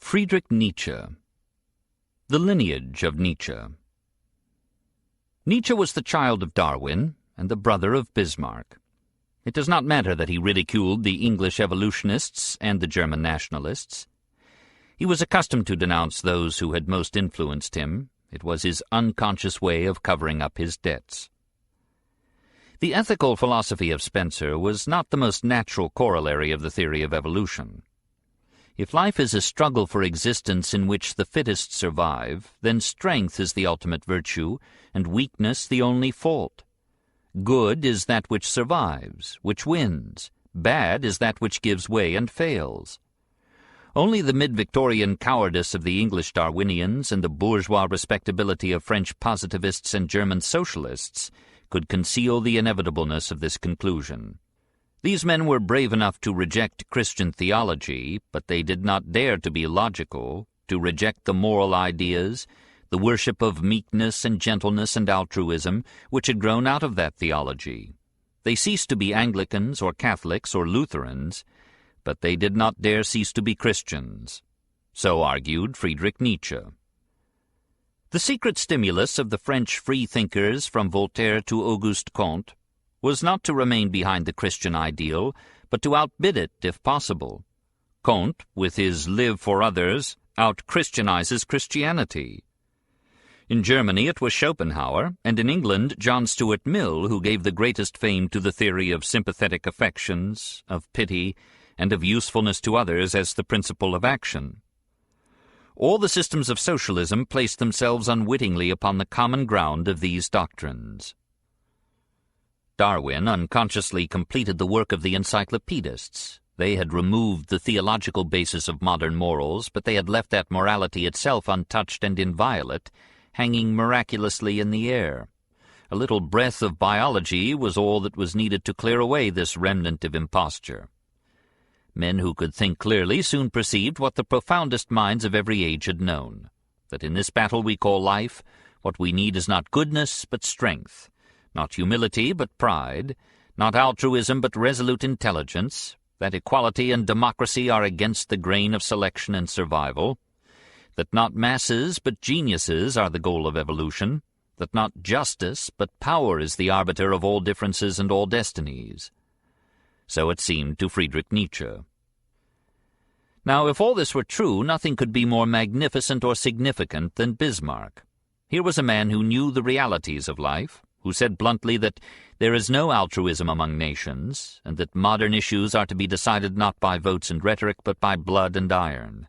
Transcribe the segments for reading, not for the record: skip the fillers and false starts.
Friedrich Nietzsche. The lineage of Nietzsche. Nietzsche was the child of Darwin and the brother of Bismarck. It does not matter that he ridiculed the English evolutionists and the German nationalists. He was accustomed to denounce those who had most influenced him. It was his unconscious way of covering up his debts. The ethical philosophy of Spencer was not the most natural corollary of the theory of evolution. If life is a struggle for existence in which the fittest survive, then strength is the ultimate virtue, and weakness the only fault. Good is that which survives, which wins. Bad is that which gives way and fails. Only the mid-Victorian cowardice of the English Darwinians and the bourgeois respectability of French positivists and German socialists could conceal the inevitableness of this conclusion. These men were brave enough to reject Christian theology, but they did not dare to be logical, to reject the moral ideas, the worship of meekness and gentleness and altruism, which had grown out of that theology. They ceased to be Anglicans or Catholics or Lutherans, but they did not dare cease to be Christians. So argued Friedrich Nietzsche. The secret stimulus of the French free-thinkers from Voltaire to Auguste Comte was not to remain behind the Christian ideal, but to outbid it if possible. Comte, with his live for others, out-Christianizes Christianity. In Germany it was Schopenhauer, and in England John Stuart Mill, who gave the greatest fame to the theory of sympathetic affections, of pity, and of usefulness to others as the principle of action. All the systems of socialism placed themselves unwittingly upon the common ground of these doctrines. Darwin unconsciously completed the work of the encyclopedists. They had removed the theological basis of modern morals, but they had left that morality itself untouched and inviolate, hanging miraculously in the air. A little breath of biology was all that was needed to clear away this remnant of imposture. Men who could think clearly soon perceived what the profoundest minds of every age had known, that in this battle we call life, what we need is not goodness but strength, not humility but pride, not altruism but resolute intelligence, that equality and democracy are against the grain of selection and survival, that not masses but geniuses are the goal of evolution, that not justice but power is the arbiter of all differences and all destinies. So it seemed to Friedrich Nietzsche. Now, if all this were true, nothing could be more magnificent or significant than Bismarck. Here was a man who knew the realities of life, who said bluntly that there is no altruism among nations, and that modern issues are to be decided not by votes and rhetoric, but by blood and iron.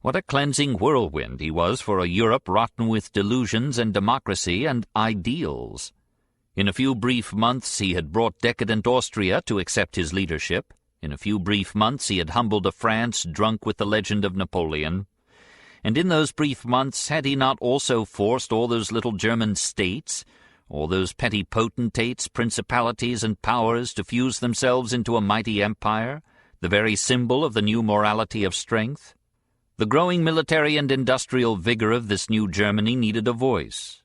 What a cleansing whirlwind he was for a Europe rotten with delusions and democracy and ideals. In a few brief months he had brought decadent Austria to accept his leadership. In a few brief months he had humbled a France drunk with the legend of Napoleon. And in those brief months had he not also forced all those little German states, all those petty potentates, principalities, and powers to fuse themselves into a mighty empire, the very symbol of the new morality of strength? The growing military and industrial vigor of this new Germany needed a voice.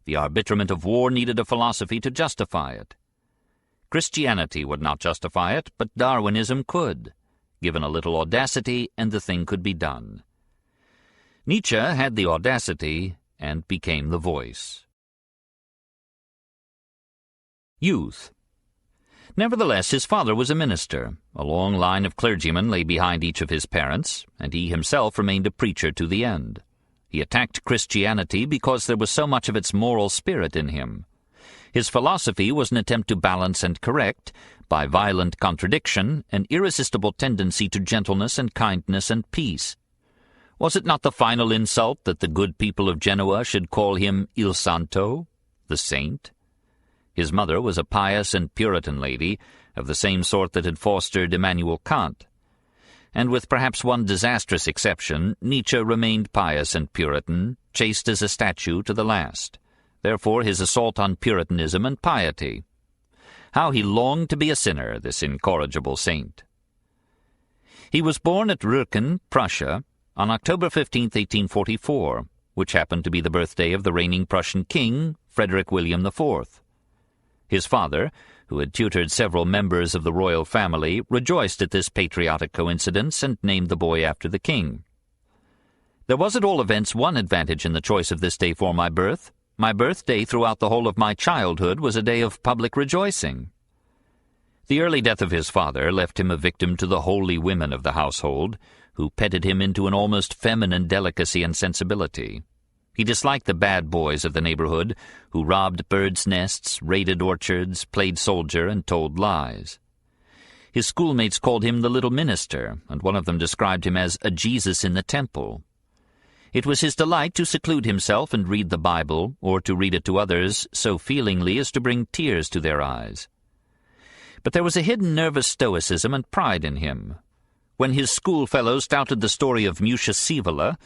The arbitrament of war needed a philosophy to justify it. Christianity would not justify it, but Darwinism could. Given a little audacity, and the thing could be done. Nietzsche had the audacity and became the voice. Youth. Nevertheless, his father was a minister. A long line of clergymen lay behind each of his parents, and he himself remained a preacher to the end. He attacked Christianity because there was so much of its moral spirit in him. His philosophy was an attempt to balance and correct, by violent contradiction, an irresistible tendency to gentleness and kindness and peace. Was it not the final insult that the good people of Genoa should call him Il Santo, the saint? His mother was a pious and Puritan lady, of the same sort that had fostered Immanuel Kant. And with perhaps one disastrous exception, Nietzsche remained pious and Puritan, chaste as a statue to the last. Therefore his assault on Puritanism and piety. How he longed to be a sinner, this incorrigible saint. He was born at Rücken, Prussia, on October 15, 1844, which happened to be the birthday of the reigning Prussian king, Frederick William IV. His father, who had tutored several members of the royal family, rejoiced at this patriotic coincidence and named the boy after the king. There was at all events one advantage in the choice of this day for my birth. My birthday throughout the whole of my childhood was a day of public rejoicing. The early death of his father left him a victim to the holy women of the household, who petted him into an almost feminine delicacy and sensibility. He disliked the bad boys of the neighborhood, who robbed birds' nests, raided orchards, played soldier, and told lies. His schoolmates called him the little minister, and one of them described him as a Jesus in the temple. It was his delight to seclude himself and read the Bible, or to read it to others so feelingly as to bring tears to their eyes. But there was a hidden nervous stoicism and pride in him. When his schoolfellows doubted the story of Musha Sivala,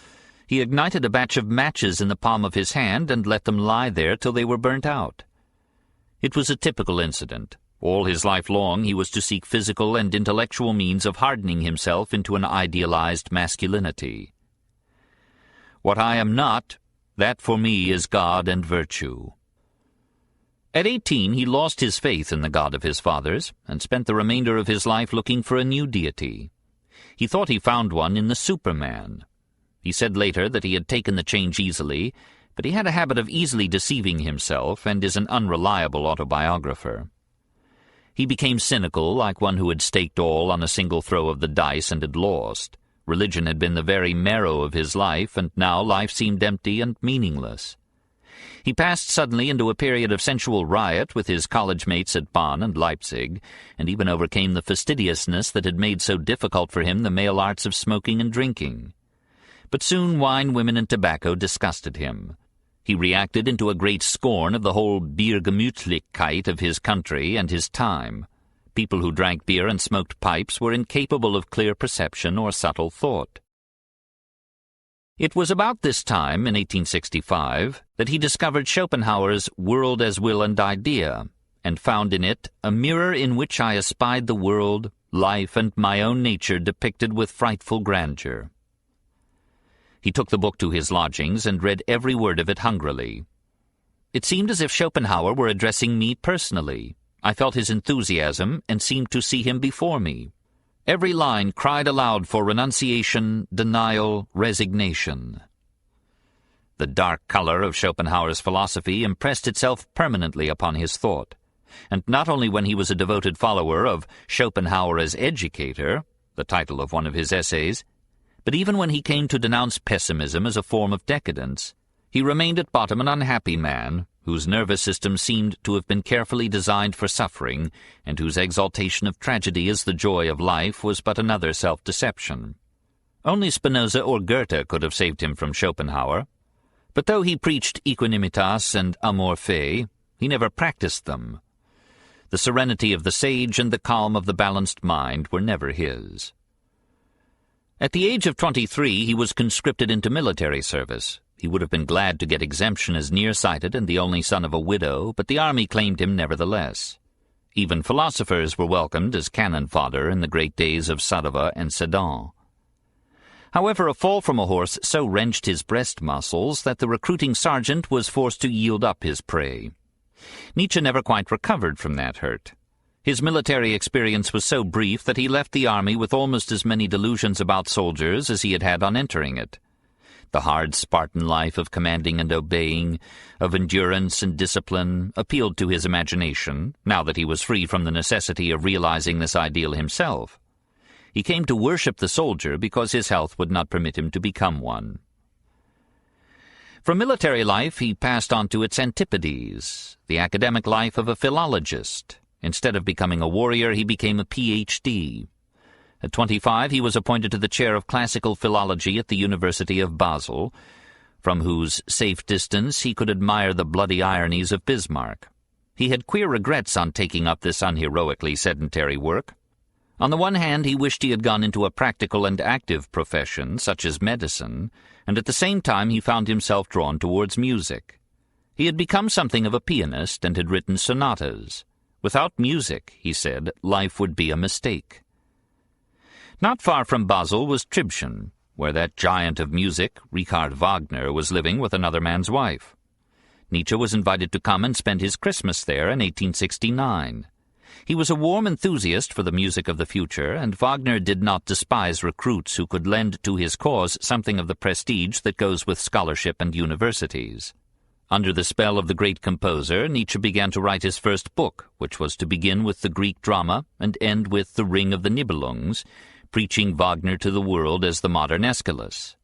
he ignited a batch of matches in the palm of his hand and let them lie there till they were burnt out. It was a typical incident. All his life long he was to seek physical and intellectual means of hardening himself into an idealized masculinity. What I am not, that for me is God and virtue. At 18 he lost his faith in the God of his fathers, and spent the remainder of his life looking for a new deity. He thought he found one in the Superman. He said later that he had taken the change easily, but he had a habit of easily deceiving himself, and is an unreliable autobiographer. He became cynical, like one who had staked all on a single throw of the dice and had lost. Religion had been the very marrow of his life, and now life seemed empty and meaningless. He passed suddenly into a period of sensual riot with his college mates at Bonn and Leipzig, and even overcame the fastidiousness that had made so difficult for him the male arts of smoking and drinking. But soon wine, women, and tobacco disgusted him. He reacted into a great scorn of the whole Biergemütlichkeit of his country and his time. People who drank beer and smoked pipes were incapable of clear perception or subtle thought. It was about this time, in 1865, that he discovered Schopenhauer's World as Will and Idea, and found in it a mirror in which I espied the world, life, and my own nature depicted with frightful grandeur. He took the book to his lodgings and read every word of it hungrily. It seemed as if Schopenhauer were addressing me personally. I felt his enthusiasm and seemed to see him before me. Every line cried aloud for renunciation, denial, resignation. The dark color of Schopenhauer's philosophy impressed itself permanently upon his thought, and not only when he was a devoted follower of Schopenhauer as educator, the title of one of his essays, but even when he came to denounce pessimism as a form of decadence, he remained at bottom an unhappy man, whose nervous system seemed to have been carefully designed for suffering, and whose exaltation of tragedy as the joy of life was but another self-deception. Only Spinoza or Goethe could have saved him from Schopenhauer. But though he preached equanimitas and amor fati, he never practiced them. The serenity of the sage and the calm of the balanced mind were never his. At the age of 23 he was conscripted into military service. He would have been glad to get exemption as nearsighted and the only son of a widow, but the army claimed him nevertheless. Even philosophers were welcomed as cannon fodder in the great days of Sadova and Sedan. However, a fall from a horse so wrenched his breast muscles that the recruiting sergeant was forced to yield up his prey. Nietzsche never quite recovered from that hurt. His military experience was so brief that he left the army with almost as many delusions about soldiers as he had had on entering it. The hard Spartan life of commanding and obeying, of endurance and discipline, appealed to his imagination, now that he was free from the necessity of realizing this ideal himself. He came to worship the soldier because his health would not permit him to become one. From military life he passed on to its antipodes, the academic life of a philologist. Instead of becoming a warrior, he became a Ph.D. At 25, he was appointed to the chair of classical philology at the University of Basel, from whose safe distance he could admire the bloody ironies of Bismarck. He had queer regrets on taking up this unheroically sedentary work. On the one hand, he wished he had gone into a practical and active profession, such as medicine, and at the same time he found himself drawn towards music. He had become something of a pianist and had written sonatas. Without music, he said, life would be a mistake. Not far from Basel was Tribschen, where that giant of music, Richard Wagner, was living with another man's wife. Nietzsche was invited to come and spend his Christmas there in 1869. He was a warm enthusiast for the music of the future, and Wagner did not despise recruits who could lend to his cause something of the prestige that goes with scholarship and universities. Under the spell of the great composer, Nietzsche began to write his first book, which was to begin with the Greek drama and end with The Ring of the Nibelungs, preaching Wagner to the world as the modern Aeschylus.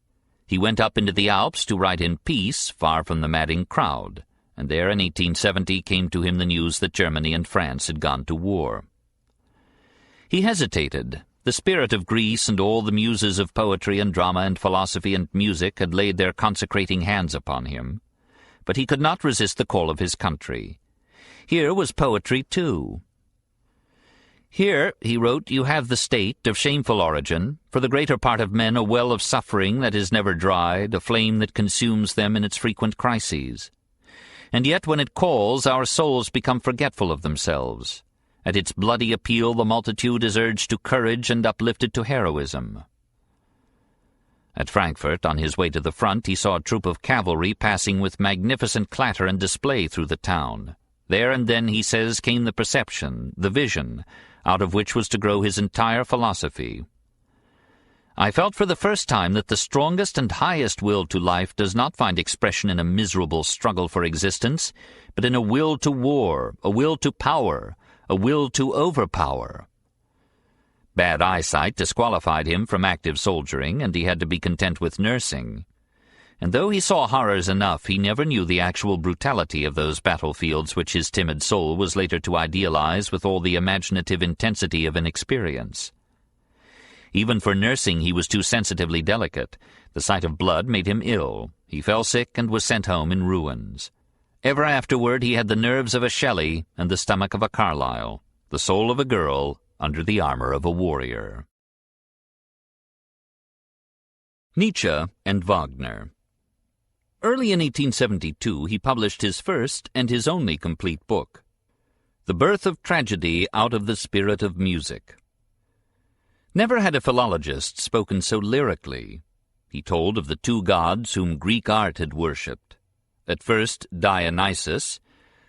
He went up into the Alps to write in peace, far from the madding crowd, and there in 1870 came to him the news that Germany and France had gone to war. He hesitated. The spirit of Greece and all the muses of poetry and drama and philosophy and music had laid their consecrating hands upon him. But he could not resist the call of his country. Here was poetry, too. "Here," he wrote, "you have the state, of shameful origin, for the greater part of men a well of suffering that is never dried, a flame that consumes them in its frequent crises. And yet when it calls, our souls become forgetful of themselves. At its bloody appeal the multitude is urged to courage and uplifted to heroism." At Frankfurt, on his way to the front, he saw a troop of cavalry passing with magnificent clatter and display through the town. There and then, he says, came the perception, the vision, out of which was to grow his entire philosophy. "I felt for the first time that the strongest and highest will to life does not find expression in a miserable struggle for existence, but in a will to war, a will to power, a will to overpower." Bad eyesight disqualified him from active soldiering, and he had to be content with nursing. And though he saw horrors enough, he never knew the actual brutality of those battlefields which his timid soul was later to idealize with all the imaginative intensity of inexperience. Even for nursing he was too sensitively delicate. The sight of blood made him ill. He fell sick and was sent home in ruins. Ever afterward he had the nerves of a Shelley and the stomach of a Carlyle, the soul of a girl under the armor of a warrior. Nietzsche and Wagner. Early in 1872 he published his first and his only complete book, The Birth of Tragedy Out of the Spirit of Music. Never had a philologist spoken so lyrically. He told of the two gods whom Greek art had worshipped. At first Dionysus,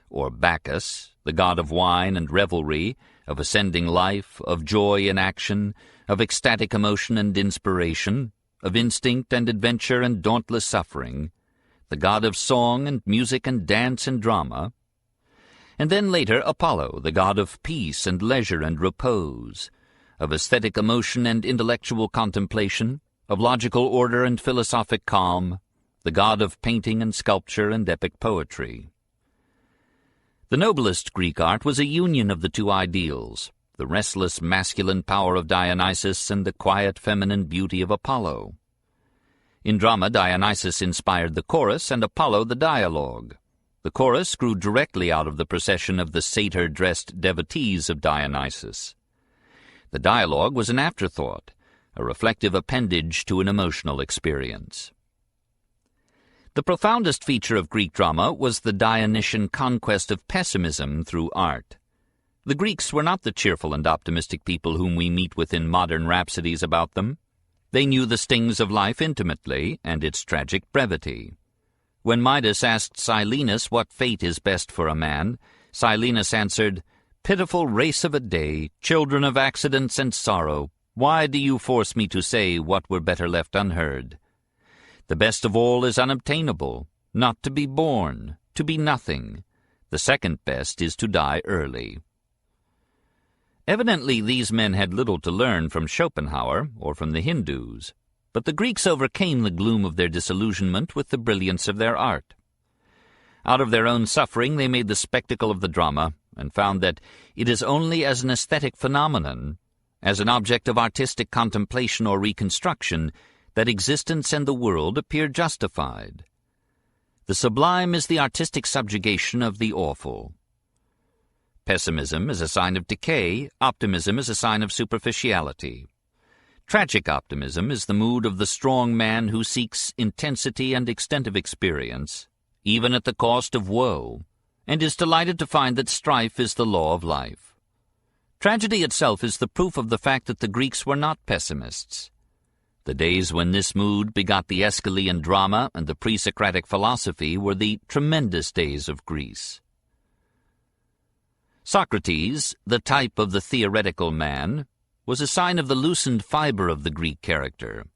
or Bacchus, the god of wine and revelry, of ascending life, of joy in action, of ecstatic emotion and inspiration, of instinct and adventure and dauntless suffering, the god of song and music and dance and drama, and then later Apollo, the god of peace and leisure and repose, of aesthetic emotion and intellectual contemplation, of logical order and philosophic calm, the god of painting and sculpture and epic poetry. The noblest Greek art was a union of the two ideals, the restless masculine power of Dionysus and the quiet feminine beauty of Apollo. In drama, Dionysus inspired the chorus and Apollo the dialogue. The chorus grew directly out of the procession of the satyr-dressed devotees of Dionysus. The dialogue was an afterthought, a reflective appendage to an emotional experience. The profoundest feature of Greek drama was the Dionysian conquest of pessimism through art. The Greeks were not the cheerful and optimistic people whom we meet with in modern rhapsodies about them. They knew the stings of life intimately and its tragic brevity. When Midas asked Silenus what fate is best for a man, Silenus answered, "Pitiful race of a day, children of accidents and sorrow, why do you force me to say what were better left unheard? The best of all is unobtainable, not to be born, to be nothing. The second best is to die early." Evidently these men had little to learn from Schopenhauer or from the Hindus, but the Greeks overcame the gloom of their disillusionment with the brilliance of their art. Out of their own suffering they made the spectacle of the drama, and found that it is only as an aesthetic phenomenon, as an object of artistic contemplation or reconstruction, that existence and the world appear justified. The sublime is the artistic subjugation of the awful. Pessimism is a sign of decay, optimism is a sign of superficiality. Tragic optimism is the mood of the strong man who seeks intensity and extent of experience, even at the cost of woe, and is delighted to find that strife is the law of life. Tragedy itself is the proof of the fact that the Greeks were not pessimists. The days when this mood begot the Aeschylean drama and the pre-Socratic philosophy were the tremendous days of Greece. Socrates, the type of the theoretical man, was a sign of the loosened fiber of the Greek character.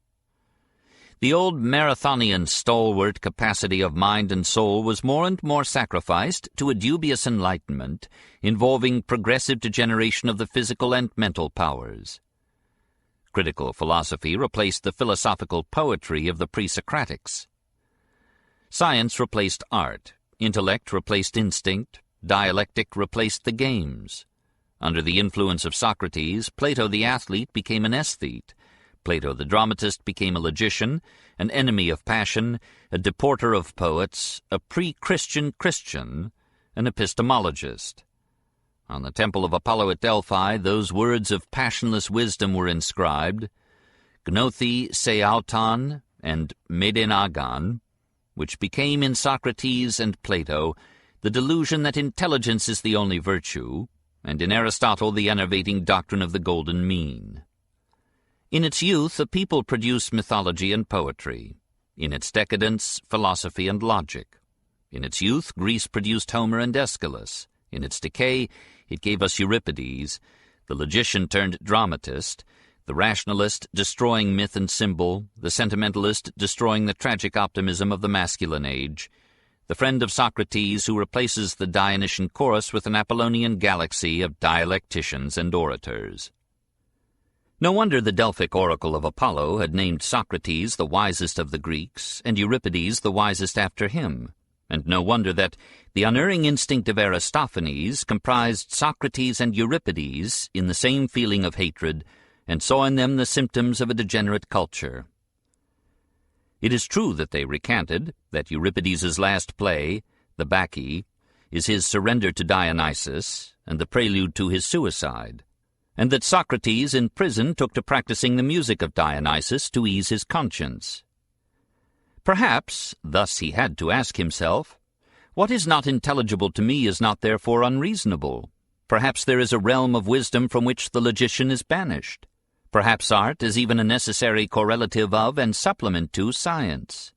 The old Marathonian stalwart capacity of mind and soul was more and more sacrificed to a dubious enlightenment involving progressive degeneration of the physical and mental powers. Critical philosophy replaced the philosophical poetry of the pre-Socratics. Science replaced art, intellect replaced instinct, dialectic replaced the games. Under the influence of Socrates, Plato the athlete became an aesthete, Plato the dramatist became a logician, an enemy of passion, a deporter of poets, a pre-Christian Christian, an epistemologist. On the temple of Apollo at Delphi, those words of passionless wisdom were inscribed, Gnothi se auton and medenagon, which became in Socrates and Plato the delusion that intelligence is the only virtue, and in Aristotle the enervating doctrine of the golden mean. In its youth, a people produced mythology and poetry. In its decadence, philosophy and logic. In its youth, Greece produced Homer and Aeschylus. In its decay, it gave us Euripides, the logician turned dramatist, the rationalist destroying myth and symbol, the sentimentalist destroying the tragic optimism of the masculine age, the friend of Socrates who replaces the Dionysian chorus with an Apollonian galaxy of dialecticians and orators. No wonder the Delphic oracle of Apollo had named Socrates the wisest of the Greeks, and Euripides the wisest after him, and no wonder that the unerring instinct of Aristophanes comprised Socrates and Euripides in the same feeling of hatred, and saw in them the symptoms of a degenerate culture. It is true that they recanted that Euripides' last play, the Bacchae, is his surrender to Dionysus and the prelude to his suicide, and that Socrates in prison took to practicing the music of Dionysus to ease his conscience. Perhaps, thus he had to ask himself, what is not intelligible to me is not therefore unreasonable. Perhaps there is a realm of wisdom from which the logician is banished. Perhaps art is even a necessary correlative of and supplement to science.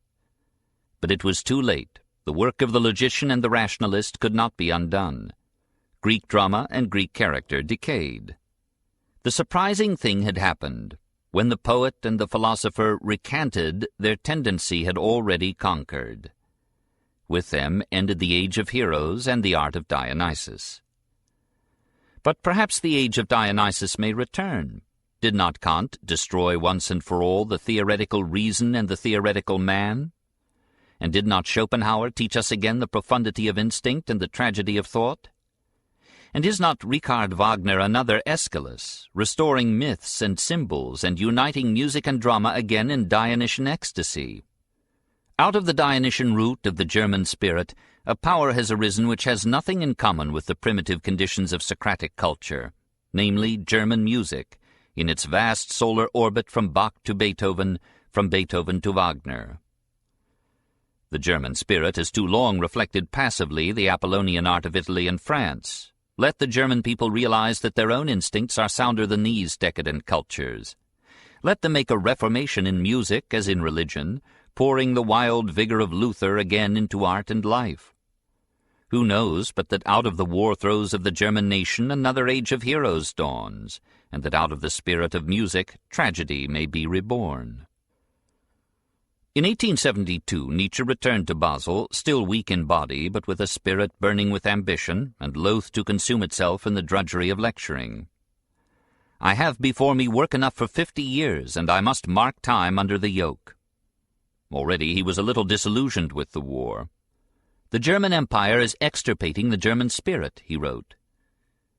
But it was too late. The work of the logician and the rationalist could not be undone. Greek drama and Greek character decayed. The surprising thing had happened. When the poet and the philosopher recanted, their tendency had already conquered. With them ended the age of heroes and the art of Dionysus. But perhaps the age of Dionysus may return. Did not Kant destroy once and for all the theoretical reason and the theoretical man? And did not Schopenhauer teach us again the profundity of instinct and the tragedy of thought? And is not Richard Wagner another Aeschylus, restoring myths and symbols and uniting music and drama again in Dionysian ecstasy? Out of the Dionysian root of the German spirit, a power has arisen which has nothing in common with the primitive conditions of Socratic culture, namely German music, in its vast solar orbit from Bach to Beethoven, from Beethoven to Wagner. The German spirit has too long reflected passively the Apollonian art of Italy and France. Let the German people realize that their own instincts are sounder than these decadent cultures. Let them make a reformation in music as in religion, pouring the wild vigor of Luther again into art and life. Who knows but that out of the war throes of the German nation another age of heroes dawns, and that out of the spirit of music tragedy may be reborn. In 1872, Nietzsche returned to Basel, still weak in body, but with a spirit burning with ambition, and loath to consume itself in the drudgery of lecturing. I have before me work enough for 50 years, and I must mark time under the yoke. Already he was a little disillusioned with the war. The German Empire is extirpating the German spirit, he wrote.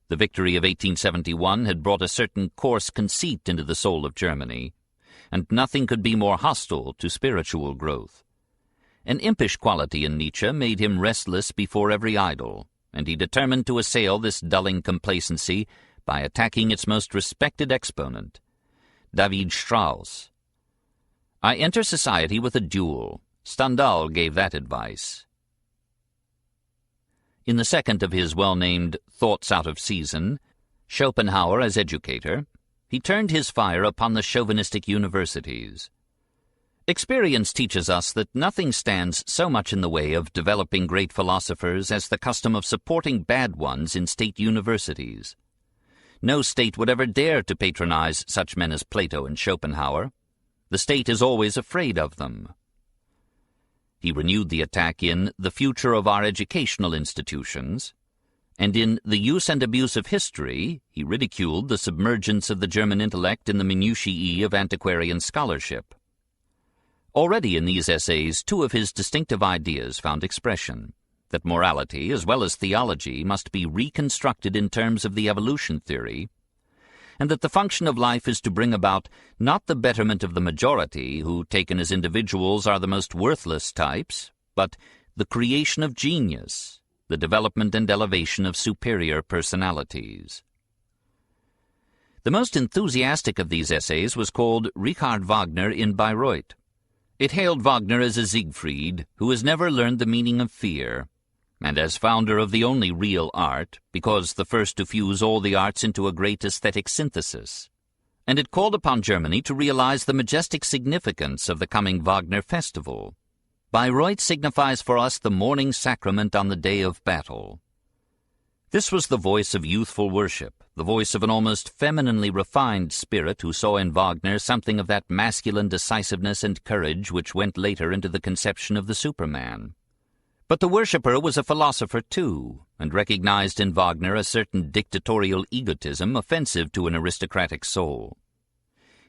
The victory of 1871 had brought a certain coarse conceit into the soul of Germany, and nothing could be more hostile to spiritual growth. An impish quality in Nietzsche made him restless before every idol, and he determined to assail this dulling complacency by attacking its most respected exponent, David Strauss. I enter society with a duel. Stendhal gave that advice. In the second of his well-named Thoughts Out of Season, Schopenhauer as educator, he turned his fire upon the chauvinistic universities. Experience teaches us that nothing stands so much in the way of developing great philosophers as the custom of supporting bad ones in state universities. No state would ever dare to patronize such men as Plato and Schopenhauer. The state is always afraid of them. He renewed the attack in The Future of Our Educational Institutions, and in The Use and Abuse of History he ridiculed the submergence of the German intellect in the minutiae of antiquarian scholarship. Already in these essays, two of his distinctive ideas found expression: that morality, as well as theology, must be reconstructed in terms of the evolution theory, and that the function of life is to bring about not the betterment of the majority, who, taken as individuals, are the most worthless types, but the creation of genius, the development and elevation of superior personalities. The most enthusiastic of these essays was called Richard Wagner in Bayreuth. It hailed Wagner as a Siegfried who has never learned the meaning of fear, and as founder of the only real art, because the first to fuse all the arts into a great aesthetic synthesis. And it called upon Germany to realize the majestic significance of the coming Wagner festival. Bayreuth signifies for us the morning sacrament on the day of battle. This was the voice of youthful worship, the voice of an almost femininely refined spirit who saw in Wagner something of that masculine decisiveness and courage which went later into the conception of the Superman. But the worshipper was a philosopher too, and recognized in Wagner a certain dictatorial egotism offensive to an aristocratic soul.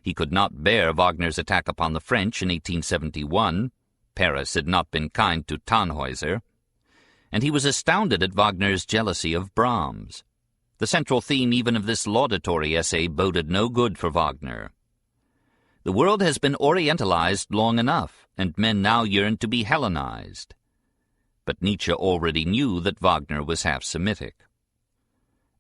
He could not bear Wagner's attack upon the French in 1871. Paris had not been kind to Tannhäuser, and he was astounded at Wagner's jealousy of Brahms. The central theme even of this laudatory essay boded no good for Wagner. The world has been orientalized long enough, and men now yearn to be Hellenized. But Nietzsche already knew that Wagner was half Semitic.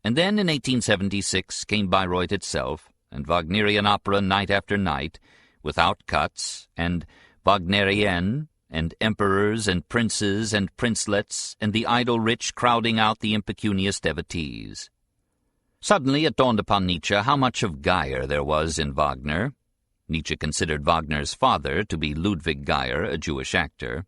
And then in 1876 came Bayreuth itself, and Wagnerian opera night after night, without cuts, and Wagnerienne, and emperors and princes and princelets, and the idle rich crowding out the impecunious devotees. Suddenly it dawned upon Nietzsche how much of Geyer there was in Wagner. Nietzsche considered Wagner's father to be Ludwig Geyer, a Jewish actor.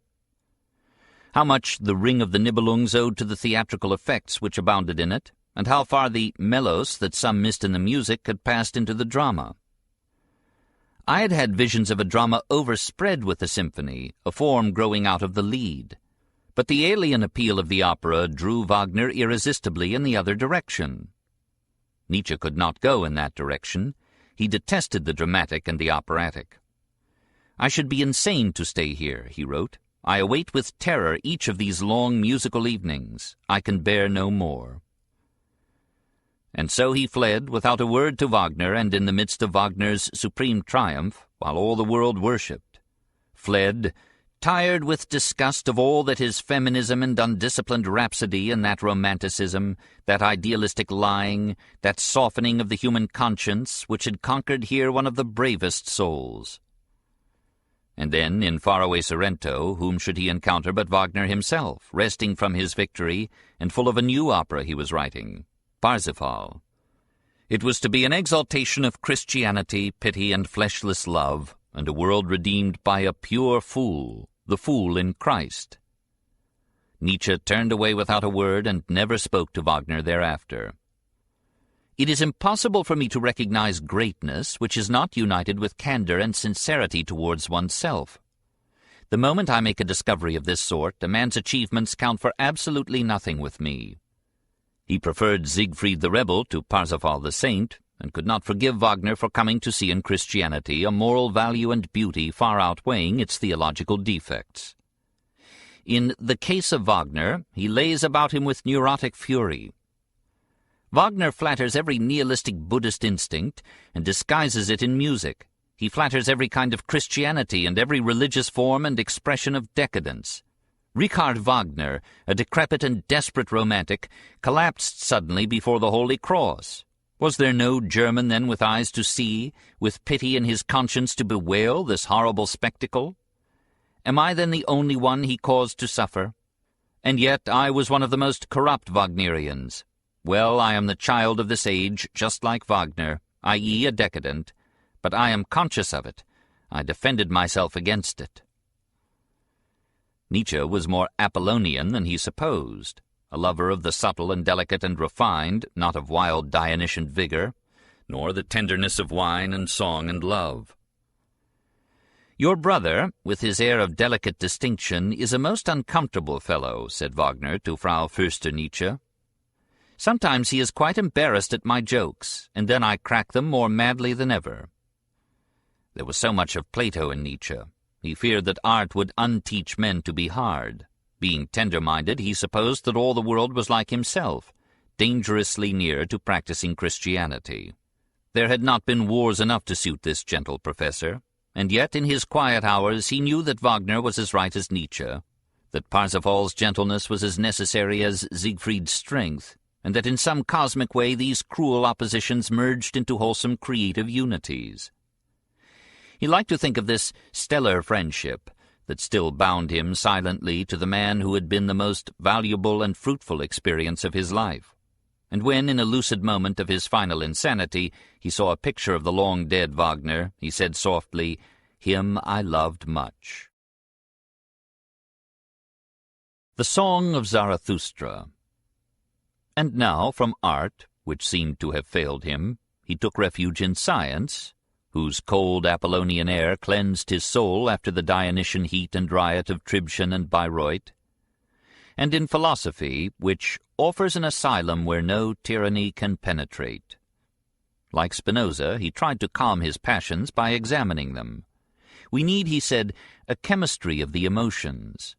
How much the Ring of the Nibelungs owed to the theatrical effects which abounded in it, and how far the melos that some missed in the music had passed into the drama. I had had visions of a drama overspread with the symphony, a form growing out of the lead. But the alien appeal of the opera drew Wagner irresistibly in the other direction. Nietzsche could not go in that direction. He detested the dramatic and the operatic. "I should be insane to stay here," he wrote. "I await with terror each of these long musical evenings. I can bear no more." And so he fled without a word to Wagner, and in the midst of Wagner's supreme triumph, while all the world worshipped, fled, tired with disgust of all that is feminism and undisciplined rhapsody and that romanticism, that idealistic lying, that softening of the human conscience which had conquered here one of the bravest souls. And then, in faraway Sorrento, whom should he encounter but Wagner himself, resting from his victory, and full of a new opera he was writing, Parsifal. It was to be an exaltation of Christianity, pity, and fleshless love, and a world redeemed by a pure fool, the fool in Christ. Nietzsche turned away without a word and never spoke to Wagner thereafter. It is impossible for me to recognize greatness which is not united with candor and sincerity towards oneself. The moment I make a discovery of this sort, a man's achievements count for absolutely nothing with me. He preferred Siegfried the Rebel to Parsifal the Saint, and could not forgive Wagner for coming to see in Christianity a moral value and beauty far outweighing its theological defects. In The Case of Wagner, he lays about him with neurotic fury. Wagner flatters every nihilistic Buddhist instinct and disguises it in music. He flatters every kind of Christianity and every religious form and expression of decadence. Richard Wagner, a decrepit and desperate romantic, collapsed suddenly before the Holy Cross. Was there no German then with eyes to see, with pity in his conscience to bewail this horrible spectacle? Am I then the only one he caused to suffer? And yet I was one of the most corrupt Wagnerians. Well, I am the child of this age, just like Wagner, i.e. a decadent, but I am conscious of it. I defended myself against it. Nietzsche was more Apollonian than he supposed, a lover of the subtle and delicate and refined, not of wild Dionysian vigor, nor the tenderness of wine and song and love. "Your brother, with his air of delicate distinction, is a most uncomfortable fellow," said Wagner to Frau Förster Nietzsche. "Sometimes he is quite embarrassed at my jokes, and then I crack them more madly than ever." There was so much of Plato in Nietzsche. He feared that art would unteach men to be hard. Being tender-minded, he supposed that all the world was like himself, dangerously near to practicing Christianity. There had not been wars enough to suit this gentle professor, and yet in his quiet hours he knew that Wagner was as right as Nietzsche, that Parsifal's gentleness was as necessary as Siegfried's strength, and that in some cosmic way these cruel oppositions merged into wholesome creative unities. He liked to think of this stellar friendship that still bound him silently to the man who had been the most valuable and fruitful experience of his life. And when, in a lucid moment of his final insanity, he saw a picture of the long-dead Wagner, he said softly, "Him I loved much." The Song of Zarathustra. And now, from art, which seemed to have failed him, he took refuge in science, whose cold Apollonian air cleansed his soul after the Dionysian heat and riot of Tribschen and Bayreuth, and in philosophy, which offers an asylum where no tyranny can penetrate. Like Spinoza, he tried to calm his passions by examining them. We need, he said, a chemistry of the emotions.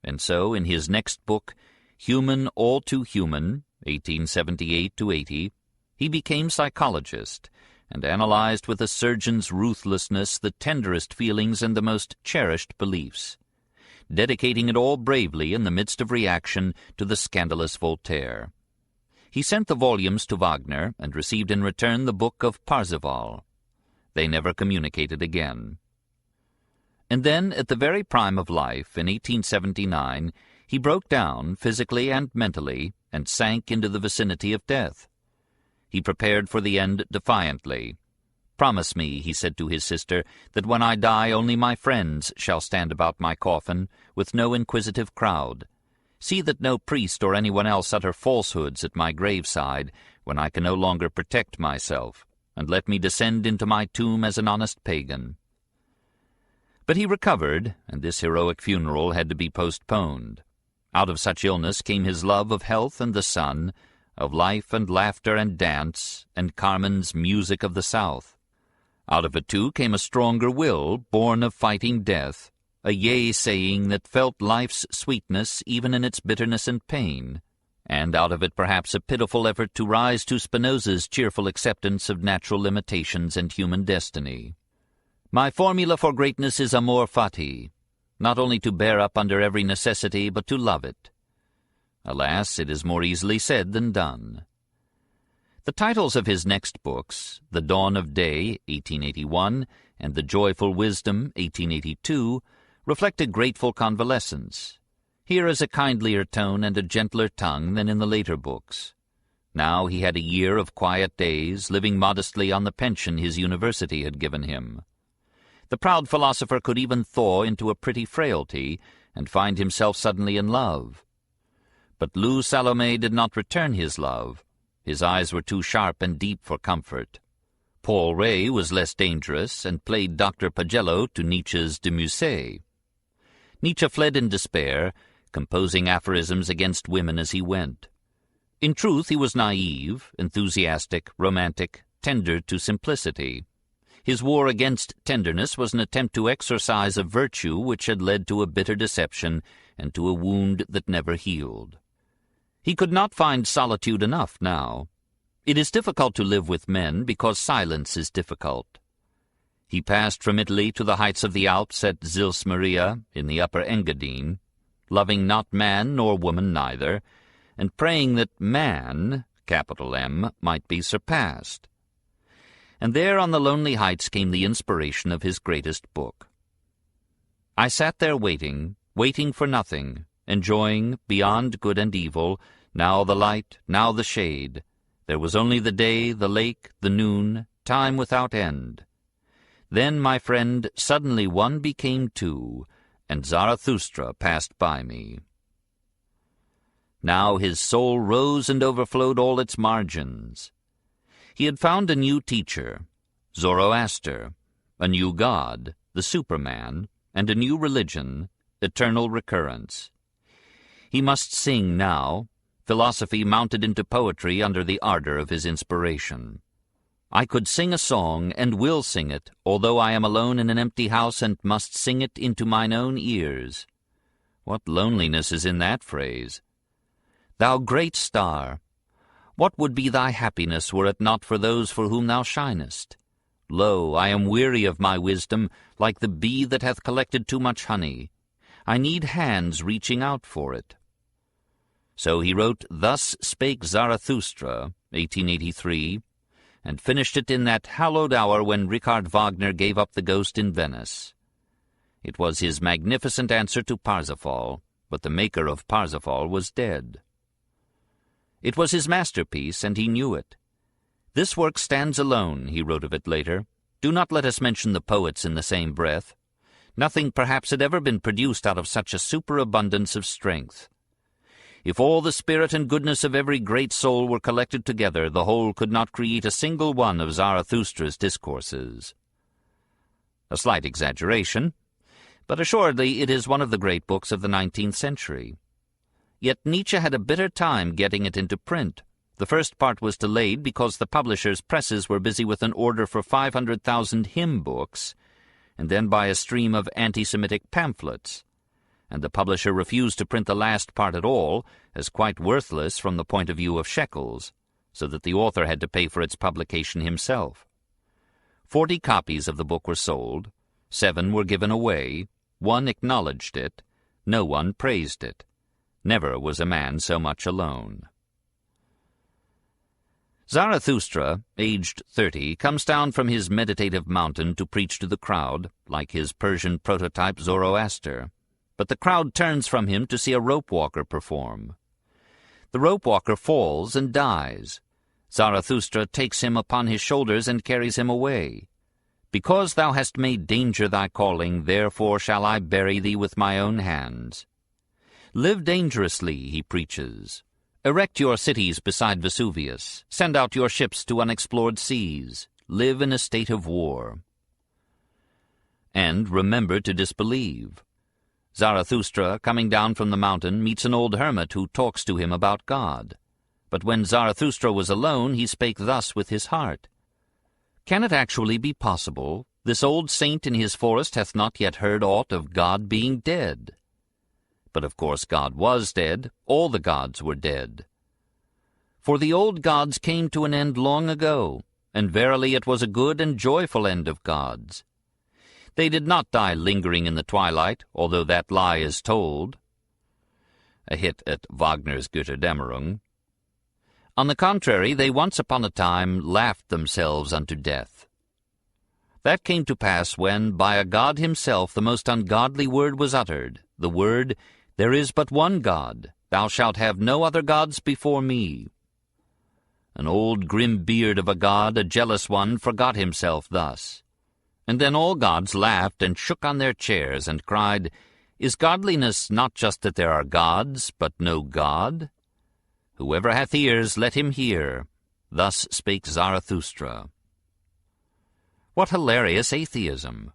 And so, in his next book, Human All Too Human, 1878-80, he became psychologist, and analyzed with a surgeon's ruthlessness the tenderest feelings and the most cherished beliefs, dedicating it all bravely in the midst of reaction to the scandalous Voltaire. He sent the volumes to Wagner and received in return the book of Parzival. They never communicated again. And then, at the very prime of life, in 1879, he broke down physically and mentally and sank into the vicinity of death. He prepared for the end defiantly. "Promise me," he said to his sister, "that when I die only my friends shall stand about my coffin, with no inquisitive crowd. See that no priest or anyone else utter falsehoods at my graveside, when I can no longer protect myself, and let me descend into my tomb as an honest pagan." But he recovered, and this heroic funeral had to be postponed. Out of such illness came his love of health and the sun, of life and laughter and dance, and Carmen's music of the South. Out of it, too, came a stronger will, born of fighting death, a yea-saying that felt life's sweetness even in its bitterness and pain, and out of it perhaps a pitiful effort to rise to Spinoza's cheerful acceptance of natural limitations and human destiny. "My formula for greatness is amor fati, not only to bear up under every necessity, but to love it." Alas, it is more easily said than done. The titles of his next books, The Dawn of Day, 1881, and The Joyful Wisdom, 1882, reflect a grateful convalescence. Here is a kindlier tone and a gentler tongue than in the later books. Now he had a year of quiet days, living modestly on the pension his university had given him. The proud philosopher could even thaw into a pretty frailty and find himself suddenly in love. But Lou Salome did not return his love. His eyes were too sharp and deep for comfort. Paul Ray was less dangerous and played Dr. Pagello to Nietzsche's de Musset. Nietzsche fled in despair, composing aphorisms against women as he went. In truth, he was naive, enthusiastic, romantic, tender to simplicity. His war against tenderness was an attempt to exorcise a virtue which had led to a bitter deception and to a wound that never healed. He could not find solitude enough now. It is difficult to live with men because silence is difficult. He passed from Italy to the heights of the Alps at Sils Maria in the Upper Engadine, loving not man nor woman neither, and praying that man, capital M, might be surpassed. And there on the lonely heights came the inspiration of his greatest book. I sat there waiting for nothing, enjoying, beyond good and evil, now the light, now the shade. There was only the day, the lake, the noon, time without end. Then, my friend, suddenly one became two, and Zarathustra passed by me. Now his soul rose and overflowed all its margins. He had found a new teacher, Zoroaster, a new god, the Superman, and a new religion, eternal recurrence. He must sing now. Philosophy mounted into poetry under the ardor of his inspiration. I could sing a song, and will sing it, although I am alone in an empty house and must sing it into mine own ears. What loneliness is in that phrase! Thou great star, what would be thy happiness were it not for those for whom thou shinest? Lo, I am weary of my wisdom, like the bee that hath collected too much honey. I need hands reaching out for it. So he wrote Thus Spake Zarathustra, 1883, and finished it in that hallowed hour when Richard Wagner gave up the ghost in Venice. It was his magnificent answer to Parsifal, but the maker of Parsifal was dead. It was his masterpiece, and he knew it. This work stands alone, he wrote of it later. Do not let us mention the poets in the same breath. Nothing perhaps had ever been produced out of such a superabundance of strength. If all the spirit and goodness of every great soul were collected together, the whole could not create a single one of Zarathustra's discourses. A slight exaggeration, but assuredly it is one of the great books of the 19th century. Yet Nietzsche had a bitter time getting it into print. The first part was delayed because the publishers' presses were busy with an order for 500,000 hymn books, and then by a stream of anti-Semitic pamphlets, and the publisher refused to print the last part at all, as quite worthless from the point of view of shekels, so that the author had to pay for its publication himself. 40 copies of the book were sold, 7 were given away, 1 acknowledged it, no one praised it. Never was a man so much alone. Zarathustra, aged 30, comes down from his meditative mountain to preach to the crowd, like his Persian prototype Zoroaster. But the crowd turns from him to see a rope-walker perform. The rope-walker falls and dies. Zarathustra takes him upon his shoulders and carries him away. Because thou hast made danger thy calling, therefore shall I bury thee with my own hands. Live dangerously, he preaches. Erect your cities beside Vesuvius. Send out your ships to unexplored seas. Live in a state of war. And remember to disbelieve. Zarathustra, coming down from the mountain, meets an old hermit who talks to him about God. But when Zarathustra was alone, he spake thus with his heart. Can it actually be possible? This old saint in his forest hath not yet heard aught of God being dead. But of course God was dead. All the gods were dead. For the old gods came to an end long ago, and verily it was a good and joyful end of gods. They did not die lingering in the twilight, although that lie is told. A hit at Wagner's Götterdämmerung. On the contrary, they once upon a time laughed themselves unto death. That came to pass when, by a god himself, the most ungodly word was uttered, the word, There is but one God, thou shalt have no other gods before me. An old grim beard of a god, a jealous one, forgot himself thus. And then all gods laughed and shook on their chairs and cried, Is godliness not just that there are gods, but no God? Whoever hath ears, let him hear. Thus spake Zarathustra. What hilarious atheism!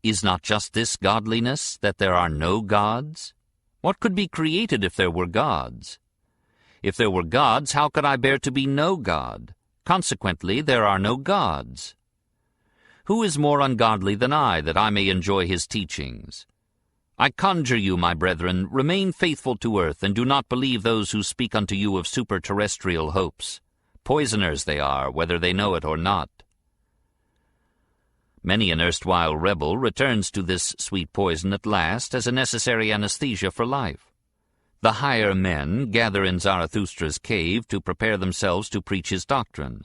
Is not just this godliness, that there are no gods? What could be created if there were gods? If there were gods, how could I bear to be no God? Consequently, there are no gods. Who is more ungodly than I, that I may enjoy his teachings? I conjure you, my brethren, remain faithful to earth, and do not believe those who speak unto you of superterrestrial hopes. Poisoners they are, whether they know it or not. Many an erstwhile rebel returns to this sweet poison at last as a necessary anesthesia for life. The higher men gather in Zarathustra's cave to prepare themselves to preach his doctrine.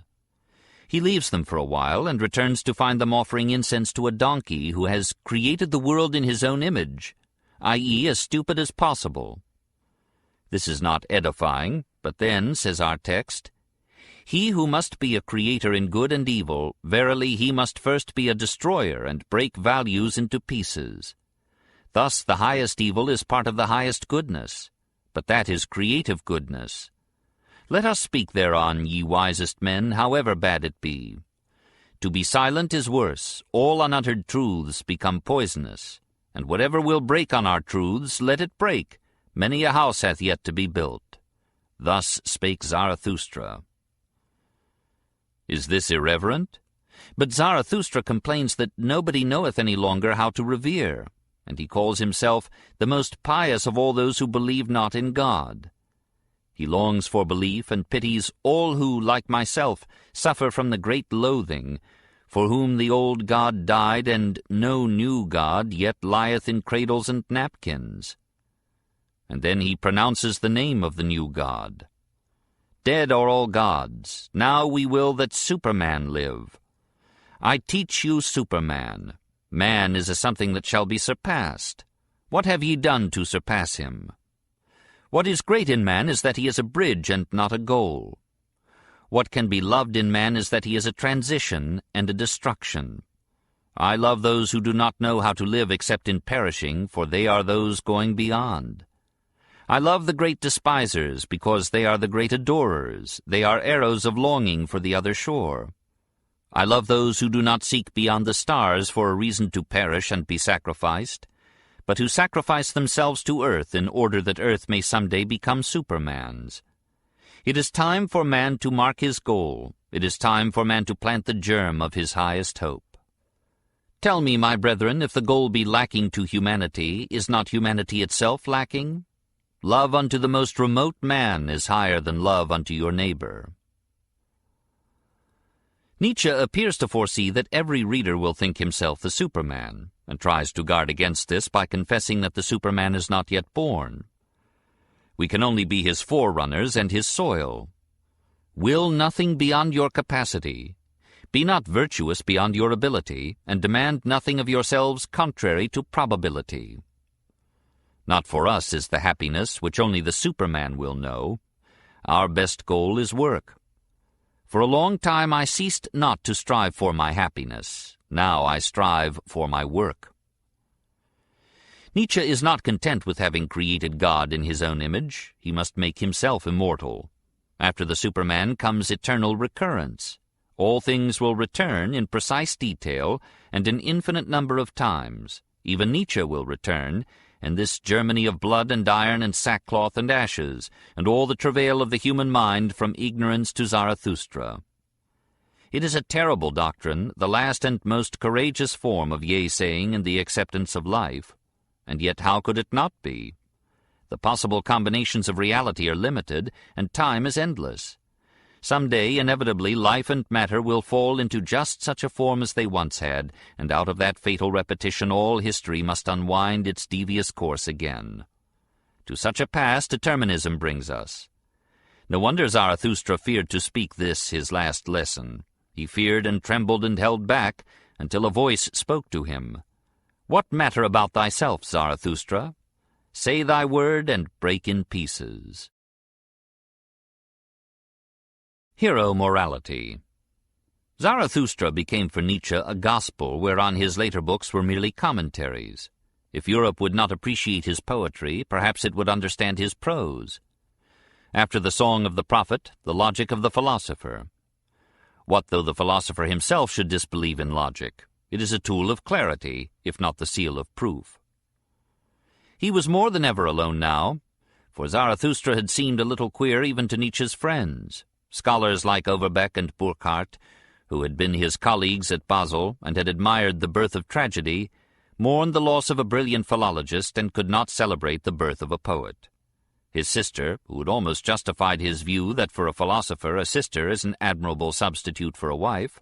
He leaves them for a while and returns to find them offering incense to a donkey who has created the world in his own image, i.e., as stupid as possible. This is not edifying, but then, says our text, He who must be a creator in good and evil, verily he must first be a destroyer and break values into pieces. Thus the highest evil is part of the highest goodness, but that is creative goodness. Let us speak thereon, ye wisest men, however bad it be. To be silent is worse, all unuttered truths become poisonous, and whatever will break on our truths, let it break. Many a house hath yet to be built. Thus spake Zarathustra. Is this irreverent? But Zarathustra complains that nobody knoweth any longer how to revere, and he calls himself the most pious of all those who believe not in God. He longs for belief and pities all who, like myself, suffer from the great loathing, for whom the old God died, and no new God yet lieth in cradles and napkins. And then he pronounces the name of the new God. Dead are all gods, now we will that Superman live. I teach you Superman. Man is a something that shall be surpassed. What have ye done to surpass him? What is great in man is that he is a bridge and not a goal. What can be loved in man is that he is a transition and a destruction. I love those who do not know how to live except in perishing, for they are those going beyond. I love the great despisers, because they are the great adorers. They are arrows of longing for the other shore. I love those who do not seek beyond the stars for a reason to perish and be sacrificed, but who sacrifice themselves to earth in order that earth may someday become Superman's. It is time for man to mark his goal. It is time for man to plant the germ of his highest hope. Tell me, my brethren, if the goal be lacking to humanity, is not humanity itself lacking? Love unto the most remote man is higher than love unto your neighbor. Nietzsche appears to foresee that every reader will think himself the Superman, and tries to guard against this by confessing that the Superman is not yet born. We can only be his forerunners and his soil. Will nothing beyond your capacity. Be not virtuous beyond your ability, and demand nothing of yourselves contrary to probability. Not for us is the happiness which only the Superman will know. Our best goal is work. For a long time I ceased not to strive for my happiness. Now I strive for my work. Nietzsche is not content with having created God in his own image. He must make himself immortal. After the Superman comes eternal recurrence. All things will return in precise detail and an infinite number of times. Even Nietzsche will return, and this Germany of blood and iron and sackcloth and ashes, and all the travail of the human mind from ignorance to Zarathustra. It is a terrible doctrine, the last and most courageous form of yea-saying in the acceptance of life. And yet how could it not be? The possible combinations of reality are limited, and time is endless. Some day, inevitably, life and matter will fall into just such a form as they once had, and out of that fatal repetition all history must unwind its devious course again. To such a pass determinism brings us. No wonder Zarathustra feared to speak this, his last lesson. He feared and trembled and held back, until a voice spoke to him. What matter about thyself, Zarathustra? Say thy word and break in pieces. Hero Morality. Zarathustra became for Nietzsche a gospel whereon his later books were merely commentaries. If Europe would not appreciate his poetry, perhaps it would understand his prose. After the song of the prophet, the logic of the philosopher. What though the philosopher himself should disbelieve in logic? It is a tool of clarity, if not the seal of proof. He was more than ever alone now, for Zarathustra had seemed a little queer even to Nietzsche's friends. Scholars like Overbeck and Burckhardt, who had been his colleagues at Basel and had admired the birth of tragedy, mourned the loss of a brilliant philologist and could not celebrate the birth of a poet. His sister, who had almost justified his view that for a philosopher a sister is an admirable substitute for a wife,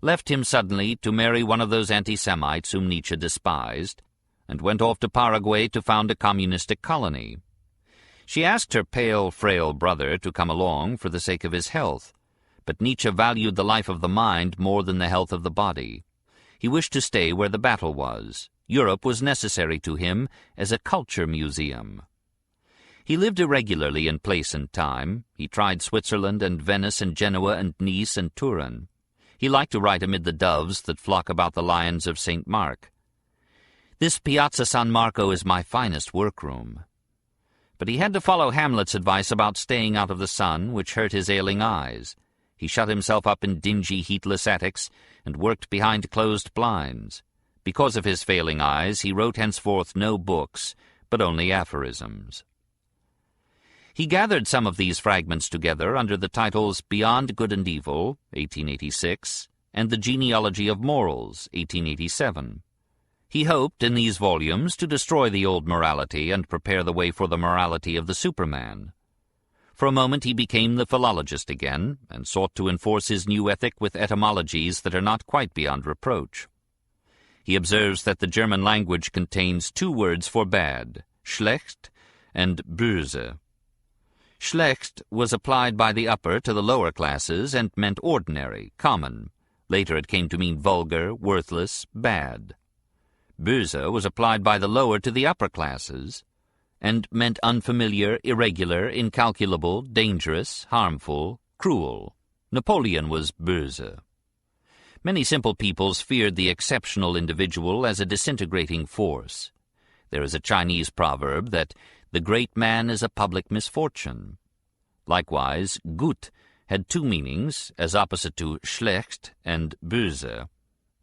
left him suddenly to marry one of those anti-Semites whom Nietzsche despised, and went off to Paraguay to found a communistic colony. She asked her pale, frail brother to come along for the sake of his health, but Nietzsche valued the life of the mind more than the health of the body. He wished to stay where the battle was. Europe was necessary to him as a culture museum. He lived irregularly in place and time. He tried Switzerland and Venice and Genoa and Nice and Turin. He liked to write amid the doves that flock about the lions of St. Mark. This Piazza San Marco is my finest workroom. But he had to follow Hamlet's advice about staying out of the sun, which hurt his ailing eyes. He shut himself up in dingy, heatless attics and worked behind closed blinds. Because of his failing eyes, he wrote henceforth no books, but only aphorisms. He gathered some of these fragments together under the titles Beyond Good and Evil, 1886, and The Genealogy of Morals, 1887. He hoped in these volumes to destroy the old morality and prepare the way for the morality of the Superman. For a moment he became the philologist again, and sought to enforce his new ethic with etymologies that are not quite beyond reproach. He observes that the German language contains two words for bad, schlecht and böse. Schlecht was applied by the upper to the lower classes and meant ordinary, common. Later it came to mean vulgar, worthless, bad. Böse was applied by the lower to the upper classes and meant unfamiliar, irregular, incalculable, dangerous, harmful, cruel. Napoleon was böse. Many simple peoples feared the exceptional individual as a disintegrating force. There is a Chinese proverb that the great man is a public misfortune. Likewise, gut had two meanings, as opposite to schlecht and böse.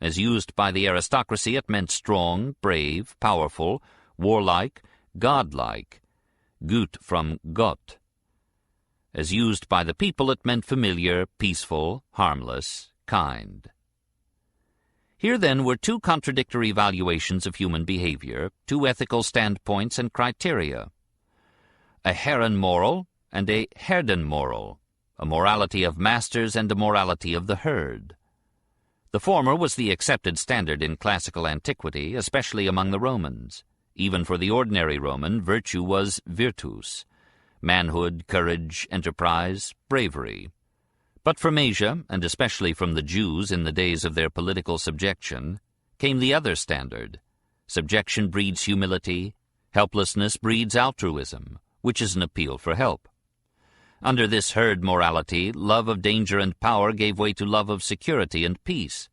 As used by the aristocracy, it meant strong, brave, powerful, warlike, godlike. Gut from Gott. As used by the people, it meant familiar, peaceful, harmless, kind. Here, then, were two contradictory valuations of human behavior, two ethical standpoints and criteria. A Herren moral and a Herden moral, a morality of masters and a morality of the herd. The former was the accepted standard in classical antiquity, especially among the Romans. Even for the ordinary Roman, virtue was virtus, manhood, courage, enterprise, bravery. But from Asia, and especially from the Jews in the days of their political subjection, came the other standard. Subjection breeds humility, helplessness breeds altruism, which is an appeal for help. Under this herd morality, love of danger and power gave way to love of security and peace.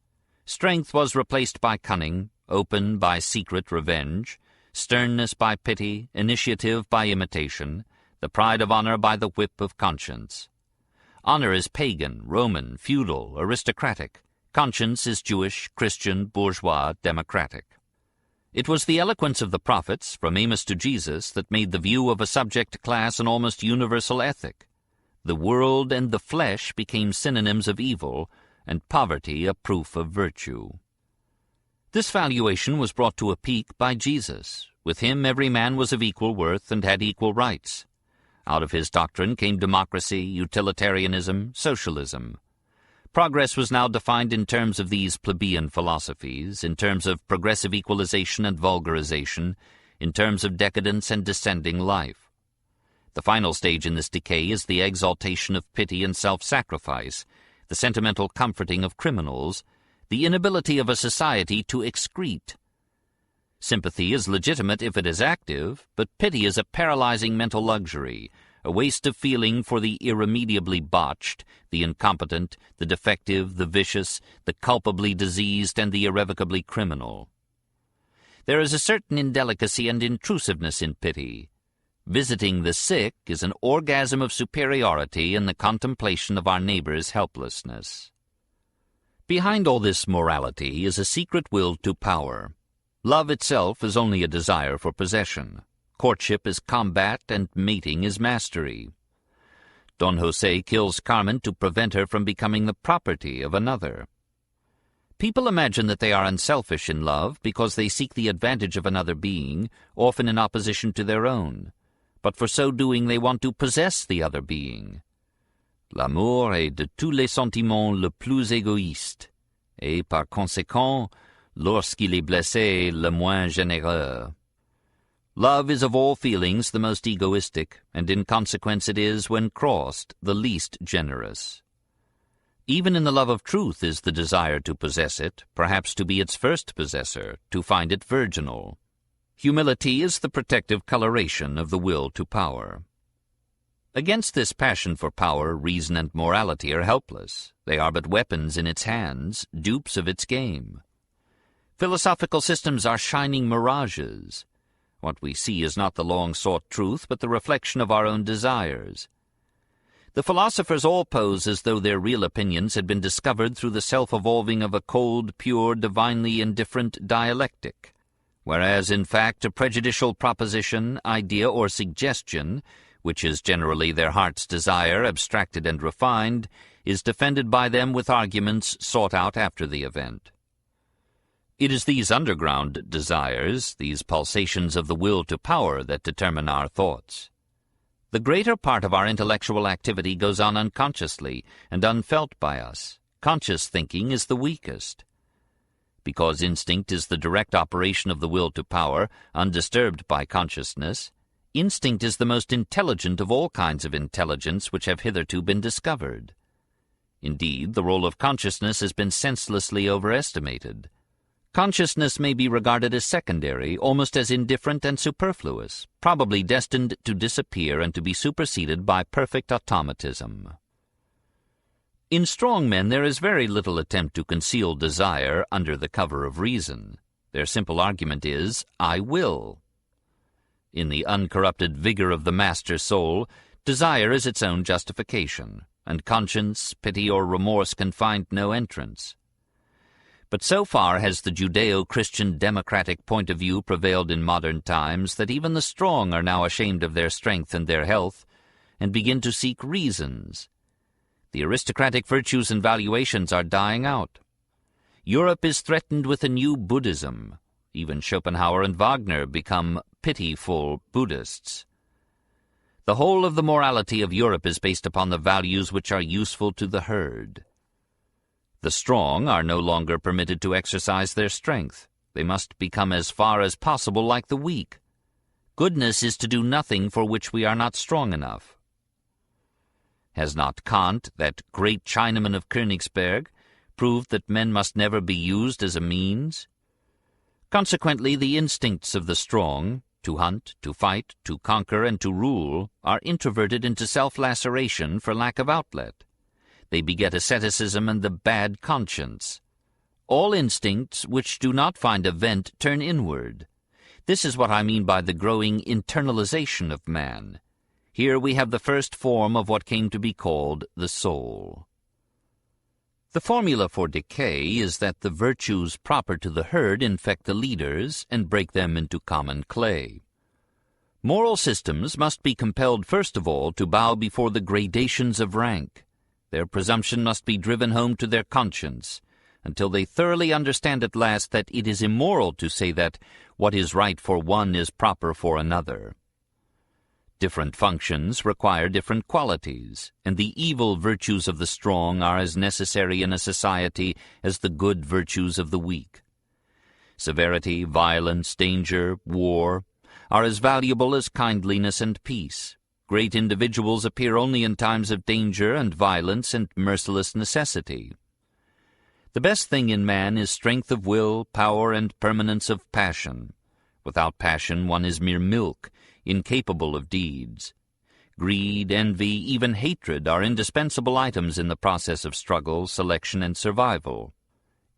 Strength was replaced by cunning, open by secret revenge, sternness by pity, initiative by imitation, the pride of honor by the whip of conscience. Honor is pagan, Roman, feudal, aristocratic. Conscience is Jewish, Christian, bourgeois, democratic. It was the eloquence of the prophets, from Amos to Jesus, that made the view of a subject class an almost universal ethic. The world and the flesh became synonyms of evil, and poverty a proof of virtue. This valuation was brought to a peak by Jesus. With him every man was of equal worth and had equal rights. Out of his doctrine came democracy, utilitarianism, socialism. Progress was now defined in terms of these plebeian philosophies, in terms of progressive equalization and vulgarization, in terms of decadence and descending life. The final stage in this decay is the exaltation of pity and self-sacrifice, the sentimental comforting of criminals, the inability of a society to excrete. Sympathy is legitimate if it is active, but pity is a paralyzing mental luxury, a waste of feeling for the irremediably botched, the incompetent, the defective, the vicious, the culpably diseased, and the irrevocably criminal. There is a certain indelicacy and intrusiveness in pity. Visiting the sick is an orgasm of superiority in the contemplation of our neighbor's helplessness. Behind all this morality is a secret will to power. Love itself is only a desire for possession. Courtship is combat and mating is mastery. Don José kills Carmen to prevent her from becoming the property of another. People imagine that they are unselfish in love because they seek the advantage of another being, often in opposition to their own. But for so doing they want to possess the other being. L'amour est de tous les sentiments le plus égoïste, et par conséquent, lorsqu'il est blessé, le moins généreux. Love is of all feelings the most egoistic, and in consequence it is, when crossed, the least generous. Even in the love of truth is the desire to possess it, perhaps to be its first possessor, to find it virginal. Humility is the protective coloration of the will to power. Against this passion for power, reason and morality are helpless. They are but weapons in its hands, dupes of its game. Philosophical systems are shining mirages. What we see is not the long-sought truth, but the reflection of our own desires. The philosophers all pose as though their real opinions had been discovered through the self-evolving of a cold, pure, divinely indifferent dialectic, whereas in fact a prejudicial proposition, idea, or suggestion, which is generally their heart's desire, abstracted and refined, is defended by them with arguments sought out after the event. It is these underground desires, these pulsations of the will to power, that determine our thoughts. The greater part of our intellectual activity goes on unconsciously and unfelt by us. Conscious thinking is the weakest. Because instinct is the direct operation of the will to power, undisturbed by consciousness, instinct is the most intelligent of all kinds of intelligence which have hitherto been discovered. Indeed, the role of consciousness has been senselessly overestimated. Consciousness may be regarded as secondary, almost as indifferent and superfluous, probably destined to disappear and to be superseded by perfect automatism. In strong men there is very little attempt to conceal desire under the cover of reason. Their simple argument is, "I will." In the uncorrupted vigor of the master soul, desire is its own justification, and conscience, pity, or remorse can find no entrance. But so far has the Judeo-Christian democratic point of view prevailed in modern times that even the strong are now ashamed of their strength and their health, and begin to seek reasons. The aristocratic virtues and valuations are dying out. Europe is threatened with a new Buddhism. Even Schopenhauer and Wagner become pitiful Buddhists. The whole of the morality of Europe is based upon the values which are useful to the herd. The strong are no longer permitted to exercise their strength. They must become as far as possible like the weak. Goodness is to do nothing for which we are not strong enough. Has not Kant, that great Chinaman of Königsberg, proved that men must never be used as a means? Consequently, the instincts of the strong, to hunt, to fight, to conquer, and to rule, are introverted into self-laceration for lack of outlet. They beget asceticism and the bad conscience. All instincts which do not find a vent turn inward. This is what I mean by the growing internalization of man. Here we have the first form of what came to be called the soul. The formula for decay is that the virtues proper to the herd infect the leaders and break them into common clay. Moral systems must be compelled first of all to bow before the gradations of rank. Their presumption must be driven home to their conscience, until they thoroughly understand at last that it is immoral to say that what is right for one is proper for another. Different functions require different qualities, and the evil virtues of the strong are as necessary in a society as the good virtues of the weak. Severity, violence, danger, war are as valuable as kindliness and peace. Great individuals appear only in times of danger and violence and merciless necessity. The best thing in man is strength of will, power, and permanence of passion. Without passion one is mere milk, incapable of deeds. Greed, envy, even hatred are indispensable items in the process of struggle, selection, and survival.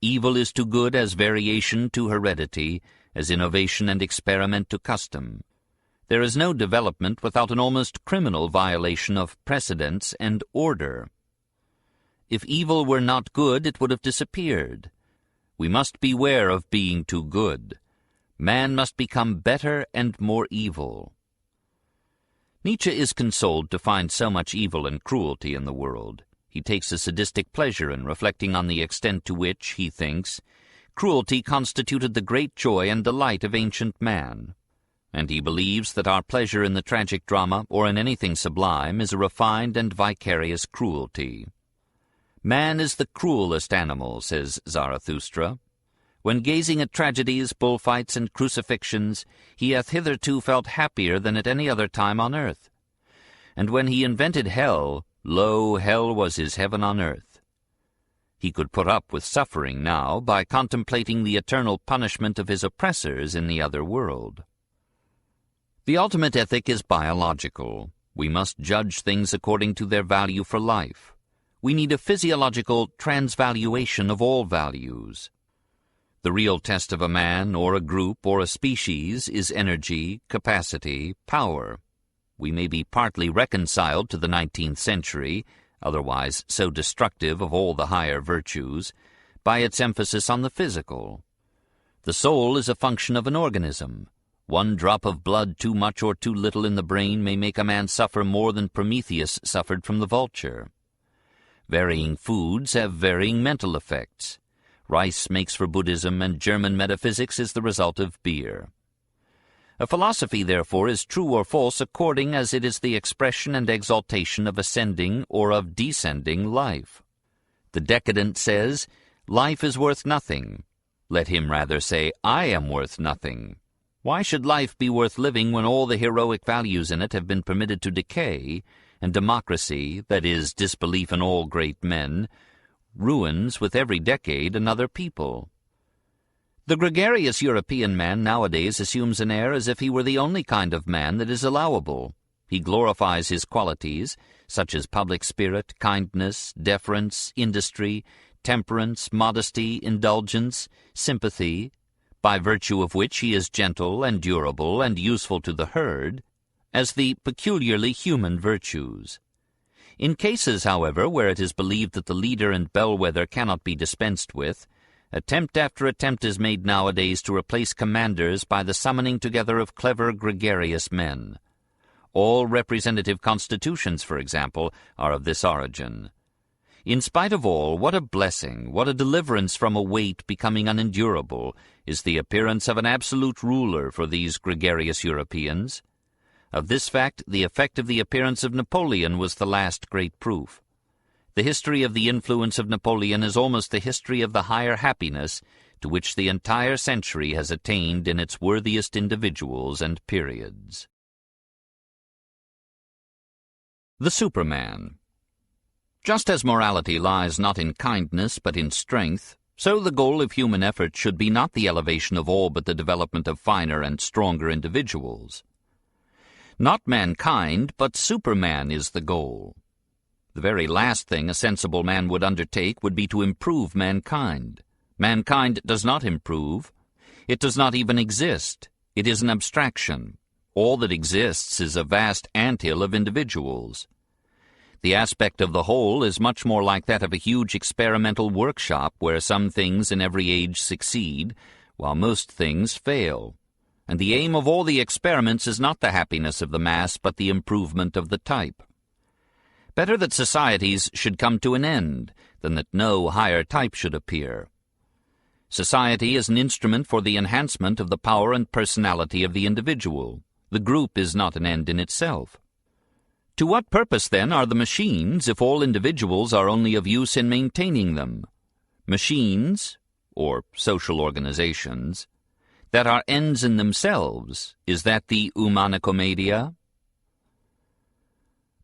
Evil is to good as variation to heredity, as innovation and experiment to custom. There is no development without an almost criminal violation of precedence and order. If evil were not good, it would have disappeared. We must beware of being too good. Man must become better and more evil. Nietzsche is consoled to find so much evil and cruelty in the world. He takes a sadistic pleasure in reflecting on the extent to which, he thinks, cruelty constituted the great joy and delight of ancient man. And he believes that our pleasure in the tragic drama or in anything sublime is a refined and vicarious cruelty. Man is the cruelest animal, says Zarathustra. When gazing at tragedies, bullfights, and crucifixions, he hath hitherto felt happier than at any other time on earth. And when he invented hell, lo, hell was his heaven on earth. He could put up with suffering now by contemplating the eternal punishment of his oppressors in the other world. The ultimate ethic is biological. We must judge things according to their value for life. We need a physiological transvaluation of all values. The real test of a man, or a group, or a species is energy, capacity, power. We may be partly reconciled to the 19th century, otherwise so destructive of all the higher virtues, by its emphasis on the physical. The soul is a function of an organism. One drop of blood too much or too little in the brain may make a man suffer more than Prometheus suffered from the vulture. Varying foods have varying mental effects. Rice makes for Buddhism, and German metaphysics is the result of beer. A philosophy, therefore, is true or false according as it is the expression and exaltation of ascending or of descending life. The decadent says, "Life is worth nothing." Let him rather say, "I am worth nothing." Why should life be worth living when all the heroic values in it have been permitted to decay, and democracy, that is, disbelief in all great men, ruins with every decade another people? The gregarious European man nowadays assumes an air as if he were the only kind of man that is allowable. He glorifies his qualities, such as public spirit, kindness, deference, industry, temperance, modesty, indulgence, sympathy, by virtue of which he is gentle and durable and useful to the herd, as the peculiarly human virtues. In cases, however, where it is believed that the leader and bellwether cannot be dispensed with, attempt after attempt is made nowadays to replace commanders by the summoning together of clever, gregarious men. All representative constitutions, for example, are of this origin. In spite of all, what a blessing, what a deliverance from a weight becoming unendurable, is the appearance of an absolute ruler for these gregarious Europeans. Of this fact, the effect of the appearance of Napoleon was the last great proof. The history of the influence of Napoleon is almost the history of the higher happiness to which the entire century has attained in its worthiest individuals and periods. The Superman. Just as morality lies not in kindness but in strength, so the goal of human effort should be not the elevation of all but the development of finer and stronger individuals. Not mankind, but Superman is the goal. The very last thing a sensible man would undertake would be to improve mankind. Mankind does not improve. It does not even exist. It is an abstraction. All that exists is a vast anthill of individuals. The aspect of the whole is much more like that of a huge experimental workshop where some things in every age succeed, while most things fail. And the aim of all the experiments is not the happiness of the mass, but the improvement of the type. Better that societies should come to an end than that no higher type should appear. Society is an instrument for the enhancement of the power and personality of the individual. The group is not an end in itself. To what purpose, then, are the machines if all individuals are only of use in maintaining them? Machines, or social organizations, that are ends in themselves, is that the Humana Commedia?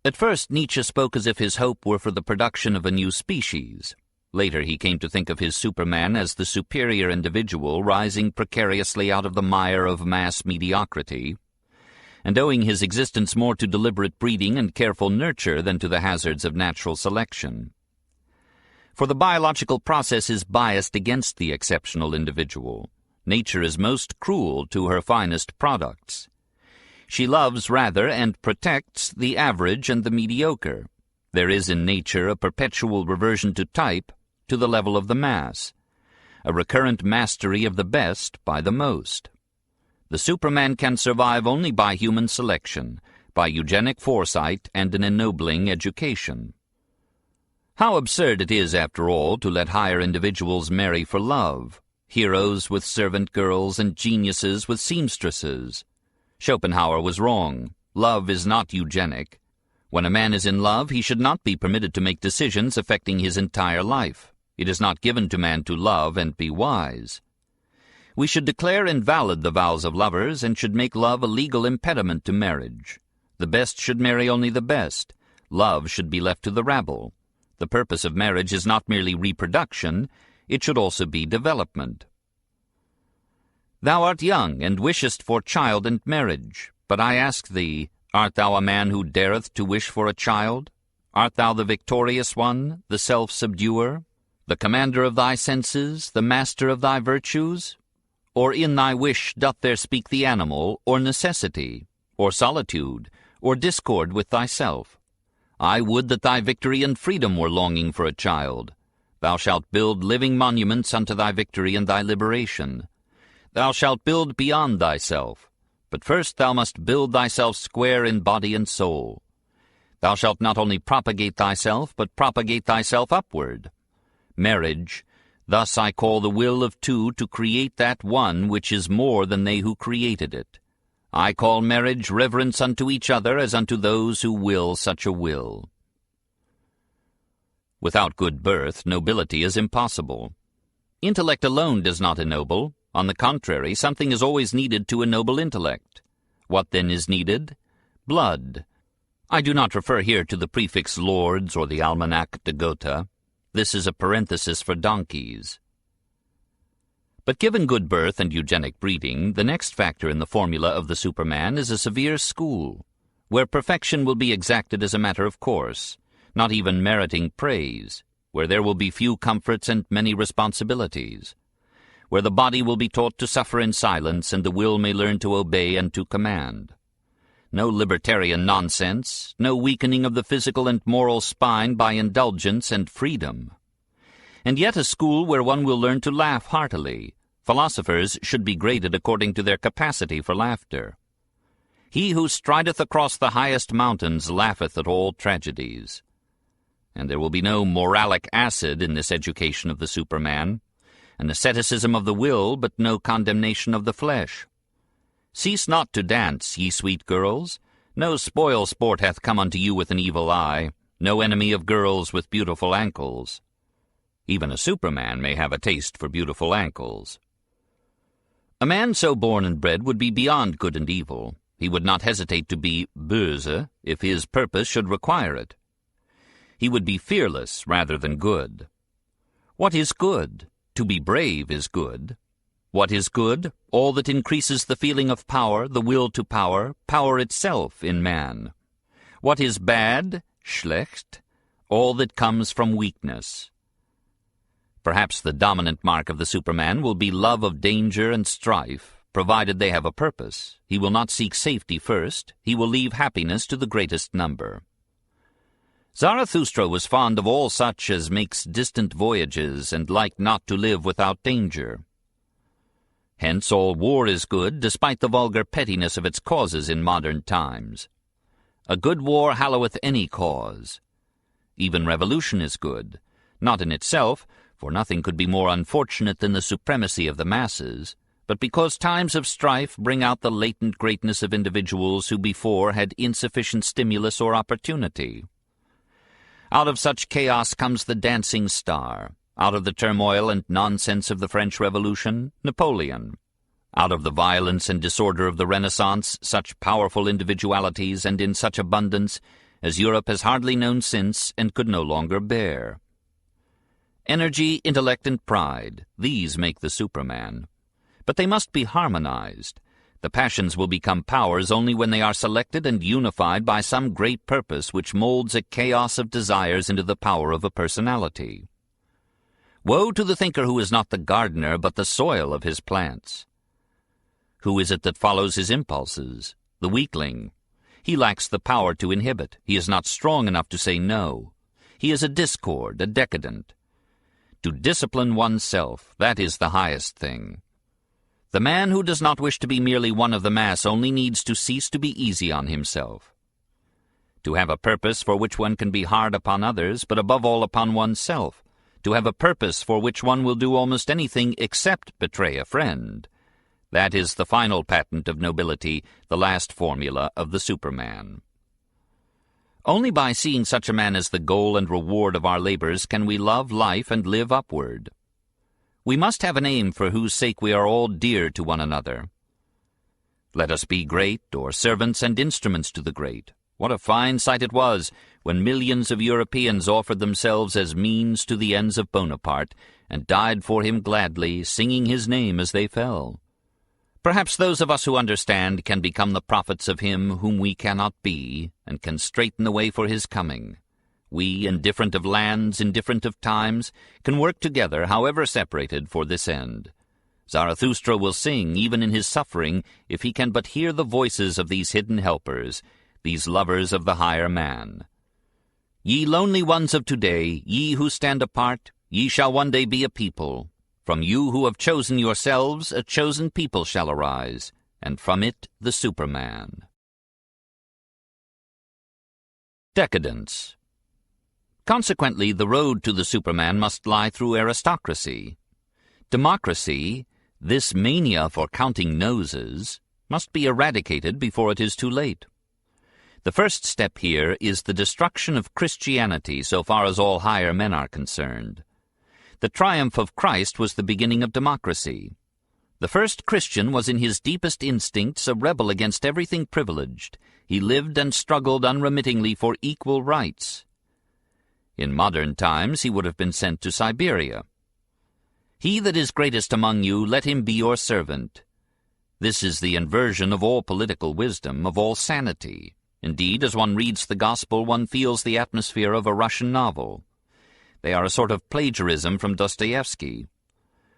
At first Nietzsche spoke as if his hope were for the production of a new species. Later he came to think of his Superman as the superior individual rising precariously out of the mire of mass mediocrity, and owing his existence more to deliberate breeding and careful nurture than to the hazards of natural selection. For the biological process is biased against the exceptional individual. Nature is most cruel to her finest products. She loves rather and protects the average and the mediocre. There is in nature a perpetual reversion to type, to the level of the mass, a recurrent mastery of the best by the most. The Superman can survive only by human selection, by eugenic foresight and an ennobling education. How absurd it is, after all, to let higher individuals marry for love, heroes with servant girls and geniuses with seamstresses. Schopenhauer was wrong. Love is not eugenic. When a man is in love, he should not be permitted to make decisions affecting his entire life. It is not given to man to love and be wise. We should declare invalid the vows of lovers and should make love a legal impediment to marriage. The best should marry only the best. Love should be left to the rabble. The purpose of marriage is not merely reproduction, it should also be development. Thou art young, and wishest for child and marriage. But I ask thee, art thou a man who dareth to wish for a child? Art thou the victorious one, the self-subduer, the commander of thy senses, the master of thy virtues? Or in thy wish doth there speak the animal, or necessity, or solitude, or discord with thyself? I would that thy victory and freedom were longing for a child. Thou shalt build living monuments unto thy victory and thy liberation. Thou shalt build beyond thyself, but first thou must build thyself square in body and soul. Thou shalt not only propagate thyself, but propagate thyself upward. Marriage, thus I call the will of two to create that one which is more than they who created it. I call marriage reverence unto each other as unto those who will such a will. Without good birth, nobility is impossible. Intellect alone does not ennoble. On the contrary, something is always needed to ennoble intellect. What then is needed? Blood. I do not refer here to the prefix lords or the almanac de Gotha. This is a parenthesis for donkeys. But given good birth and eugenic breeding, the next factor in the formula of the Superman is a severe school, where perfection will be exacted as a matter of course, not even meriting praise, where there will be few comforts and many responsibilities, where the body will be taught to suffer in silence and the will may learn to obey and to command. No libertarian nonsense, no weakening of the physical and moral spine by indulgence and freedom. And yet a school where one will learn to laugh heartily. Philosophers should be graded according to their capacity for laughter. He who strideth across the highest mountains laugheth at all tragedies. And there will be no moralic acid in this education of the Superman, an asceticism of the will, but no condemnation of the flesh. Cease not to dance, ye sweet girls. No spoil sport hath come unto you with an evil eye, no enemy of girls with beautiful ankles. Even a Superman may have a taste for beautiful ankles. A man so born and bred would be beyond good and evil. He would not hesitate to be böse if his purpose should require it. He would be fearless rather than good. What is good? To be brave is good. What is good? All that increases the feeling of power, the will to power, power itself in man. What is bad? Schlecht. All that comes from weakness. Perhaps the dominant mark of the Superman will be love of danger and strife, provided they have a purpose. He will not seek safety first. He will leave happiness to the greatest number. Zarathustra was fond of all such as makes distant voyages and like not to live without danger. Hence all war is good, despite the vulgar pettiness of its causes in modern times. A good war halloweth any cause. Even revolution is good, not in itself, for nothing could be more unfortunate than the supremacy of the masses, but because times of strife bring out the latent greatness of individuals who before had insufficient stimulus or opportunity. Out of such chaos comes the dancing star. Out of the turmoil and nonsense of the French Revolution, Napoleon. Out of the violence and disorder of the Renaissance, such powerful individualities and in such abundance as Europe has hardly known since and could no longer bear. Energy, intellect, and pride, these make the Superman. But they must be harmonized. The passions will become powers only when they are selected and unified by some great purpose which molds a chaos of desires into the power of a personality. Woe to the thinker who is not the gardener but the soil of his plants. Who is it that follows his impulses? The weakling. He lacks the power to inhibit. He is not strong enough to say no. He is a discord, a decadent. To discipline oneself, that is the highest thing. The man who does not wish to be merely one of the mass only needs to cease to be easy on himself. To have a purpose for which one can be hard upon others, but above all upon oneself. To have a purpose for which one will do almost anything except betray a friend. That is the final patent of nobility, the last formula of the Superman. Only by seeing such a man as the goal and reward of our labors can we love life and live upward. We must have an aim for whose sake we are all dear to one another. Let us be great, or servants and instruments to the great. What a fine sight it was when millions of Europeans offered themselves as means to the ends of Bonaparte, and died for him gladly, singing his name as they fell. Perhaps those of us who understand can become the prophets of him whom we cannot be, and can straighten the way for his coming. We, indifferent of lands, indifferent of times, can work together, however separated, for this end. Zarathustra will sing, even in his suffering, if he can but hear the voices of these hidden helpers, these lovers of the higher man. Ye lonely ones of today, ye who stand apart, ye shall one day be a people. From you who have chosen yourselves, a chosen people shall arise, and from it the Superman. Decadence. Consequently, the road to the Superman must lie through aristocracy. Democracy, this mania for counting noses, must be eradicated before it is too late. The first step here is the destruction of Christianity so far as all higher men are concerned. The triumph of Christ was the beginning of democracy. The first Christian was in his deepest instincts a rebel against everything privileged. He lived and struggled unremittingly for equal rights. In modern times he would have been sent to Siberia. He that is greatest among you, let him be your servant. This is the inversion of all political wisdom, of all sanity. Indeed, as one reads the Gospel, one feels the atmosphere of a Russian novel. They are a sort of plagiarism from Dostoevsky.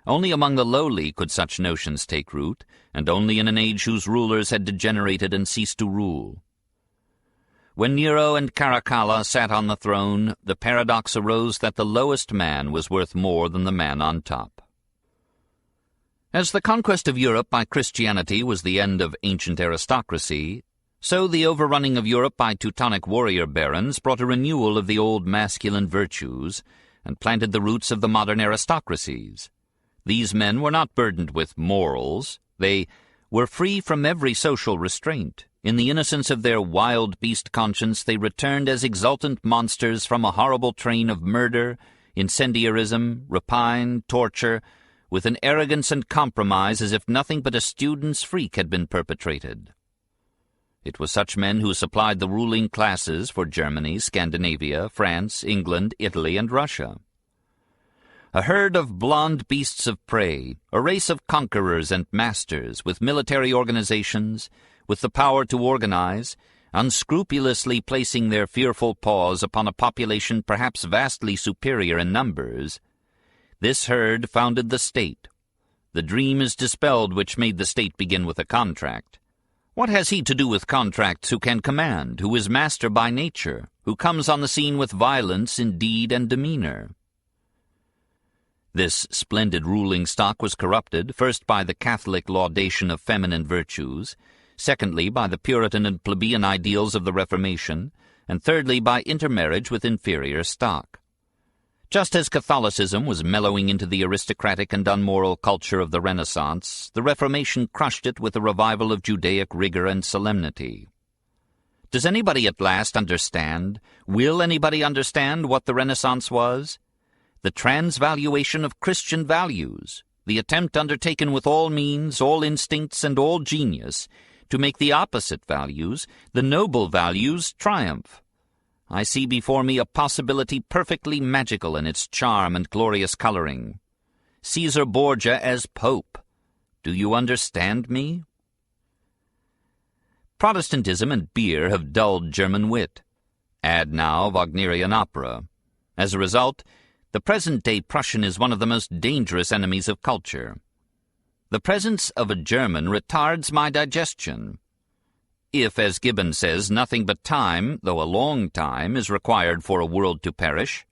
Only among the lowly could such notions take root, and only in an age whose rulers had degenerated and ceased to rule. When Nero and Caracalla sat on the throne, the paradox arose that the lowest man was worth more than the man on top. As the conquest of Europe by Christianity was the end of ancient aristocracy, so the overrunning of Europe by Teutonic warrior barons brought a renewal of the old masculine virtues and planted the roots of the modern aristocracies. These men were not burdened with morals. They were free from every social restraint. In the innocence of their wild beast conscience they returned as exultant monsters from a horrible train of murder, incendiarism, rapine, torture, with an arrogance and compromise as if nothing but a student's freak had been perpetrated. It was such men who supplied the ruling classes for Germany, Scandinavia, France, England, Italy, and Russia. A herd of blond beasts of prey, a race of conquerors and masters, with military organizations, with the power to organize, unscrupulously placing their fearful paws upon a population perhaps vastly superior in numbers. This herd founded the state. The dream is dispelled which made the state begin with a contract. What has he to do with contracts who can command, who is master by nature, who comes on the scene with violence in deed and demeanor? This splendid ruling stock was corrupted, first by the Catholic laudation of feminine virtues, secondly by the Puritan and plebeian ideals of the Reformation, and thirdly by intermarriage with inferior stock. Just as Catholicism was mellowing into the aristocratic and unmoral culture of the Renaissance, the Reformation crushed it with a revival of Judaic rigor and solemnity. Does anybody at last understand, will anybody understand what the Renaissance was? The transvaluation of Christian values, the attempt undertaken with all means, all instincts, and all genius, to make the opposite values, the noble values, triumph. I see before me a possibility perfectly magical in its charm and glorious coloring. Caesar Borgia as Pope. Do you understand me? Protestantism and beer have dulled German wit. Add now Wagnerian opera. As a result, the present-day Prussian is one of the most dangerous enemies of culture. The presence of a German retards my digestion. If, as Gibbon says, nothing but time, though a long time, is required for a world to perish,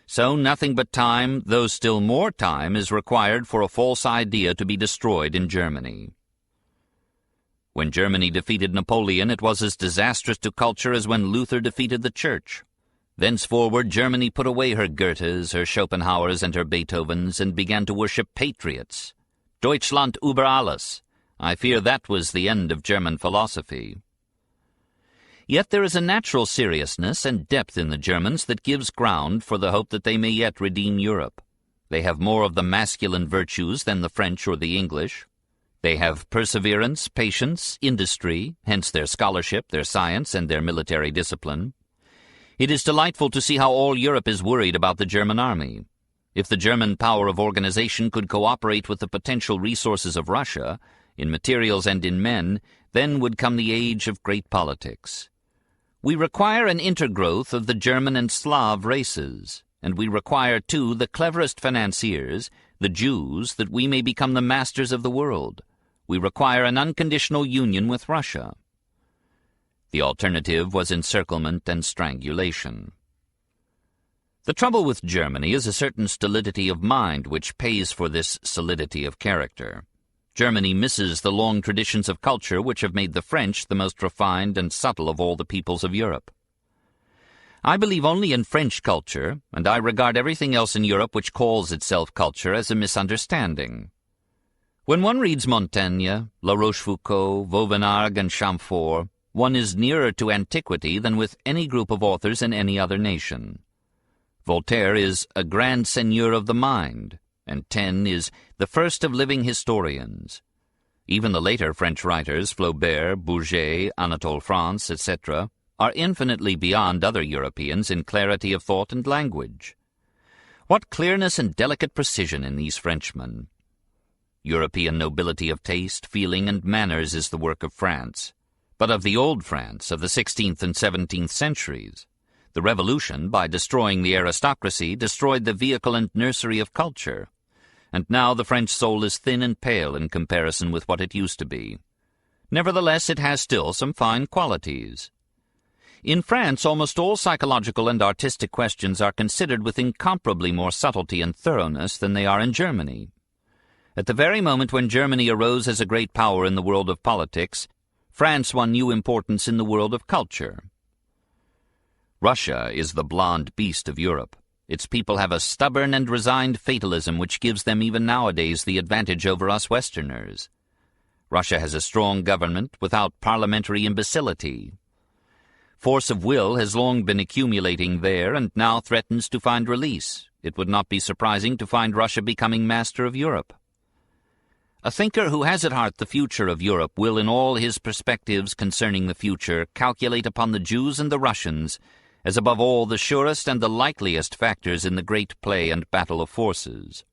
so nothing but time, though still more time, is required for a false idea to be destroyed in Germany. When Germany defeated Napoleon, it was as disastrous to culture as when Luther defeated the Church. Thenceforward, Germany put away her Goethes, her Schopenhauers, and her Beethovens, and began to worship patriots. Deutschland über alles. I fear that was the end of German philosophy. Yet there is a natural seriousness and depth in the Germans that gives ground for the hope that they may yet redeem Europe. They have more of the masculine virtues than the French or the English. They have perseverance, patience, industry, hence their scholarship, their science, and their military discipline. It is delightful to see how all Europe is worried about the German army. If the German power of organization could cooperate with the potential resources of Russia, in materials and in men, then would come the age of great politics. We require an intergrowth of the German and Slav races, and we require, too, the cleverest financiers, the Jews, that we may become the masters of the world. We require an unconditional union with Russia. The alternative was encirclement and strangulation. The trouble with Germany is a certain stolidity of mind which pays for this solidity of character. Germany misses the long traditions of culture which have made the French the most refined and subtle of all the peoples of Europe. I believe only in French culture, and I regard everything else in Europe which calls itself culture as a misunderstanding. When one reads Montaigne, La Rochefoucauld, Vauvenargues, and Chamfort, one is nearer to antiquity than with any group of authors in any other nation. Voltaire is a grand seigneur of the mind, and Taine is the first of living historians. Even the later French writers, Flaubert, Bourget, Anatole France, etc., are infinitely beyond other Europeans in clarity of thought and language. What clearness and delicate precision in these Frenchmen! European nobility of taste, feeling, and manners is the work of France, but of the old France of the 16th and 17th centuries. The Revolution, by destroying the aristocracy, destroyed the vehicle and nursery of culture, and now the French soul is thin and pale in comparison with what it used to be. Nevertheless, it has still some fine qualities. In France, almost all psychological and artistic questions are considered with incomparably more subtlety and thoroughness than they are in Germany. At the very moment when Germany arose as a great power in the world of politics, France won new importance in the world of culture. Russia is the blonde beast of Europe. Its people have a stubborn and resigned fatalism which gives them even nowadays the advantage over us Westerners. Russia has a strong government without parliamentary imbecility. Force of will has long been accumulating there and now threatens to find release. It would not be surprising to find Russia becoming master of Europe. A thinker who has at heart the future of Europe will, in all his perspectives concerning the future, calculate upon the Jews and the Russians as above all the surest and the likeliest factors in the great play and battle of forces.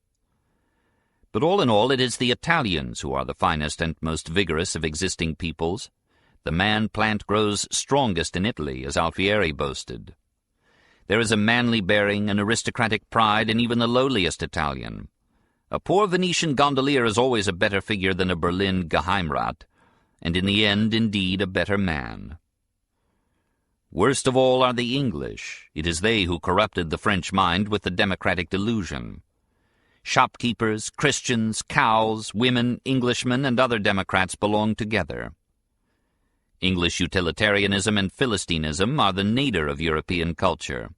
But all in all, it is the Italians who are the finest and most vigorous of existing peoples. The man-plant grows strongest in Italy, as Alfieri boasted. There is a manly bearing, an aristocratic pride in even the lowliest Italian. A poor Venetian gondolier is always a better figure than a Berlin Geheimrat, and in the end, indeed, a better man. Worst of all are the English. It is they who corrupted the French mind with the democratic delusion. Shopkeepers, Christians, cows, women, Englishmen, and other democrats belong together. English utilitarianism and Philistinism are the nadir of European culture.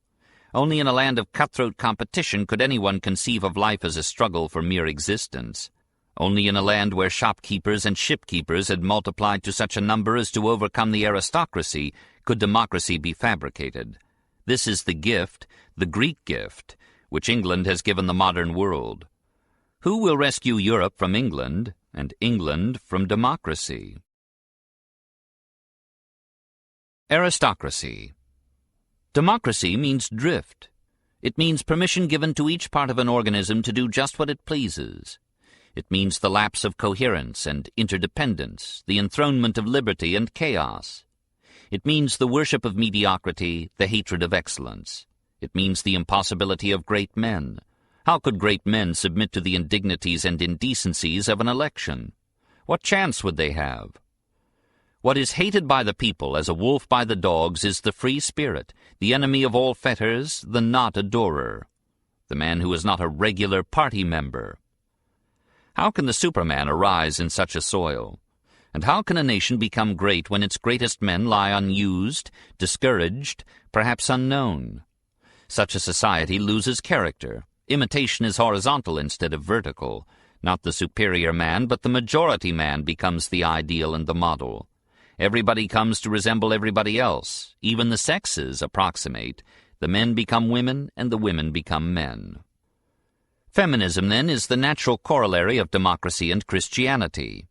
Only in a land of cutthroat competition could anyone conceive of life as a struggle for mere existence. Only in a land where shopkeepers and shipkeepers had multiplied to such a number as to overcome the aristocracy could democracy be fabricated. This is the gift, the Greek gift, which England has given the modern world. Who will rescue Europe from England, and England from democracy? Aristocracy. Democracy means drift. It means permission given to each part of an organism to do just what it pleases. It means the lapse of coherence and interdependence, the enthronement of liberty and chaos. It means the worship of mediocrity, the hatred of excellence. It means the impossibility of great men. How could great men submit to the indignities and indecencies of an election? What chance would they have? What is hated by the people as a wolf by the dogs is the free spirit, the enemy of all fetters, the not adorer, the man who is not a regular party member. How can the Superman arise in such a soil? And how can a nation become great when its greatest men lie unused, discouraged, perhaps unknown? Such a society loses character. Imitation is horizontal instead of vertical. Not the superior man, but the majority man becomes the ideal and the model. Everybody comes to resemble everybody else. Even the sexes approximate. The men become women, and the women become men. Feminism, then, is the natural corollary of democracy and Christianity.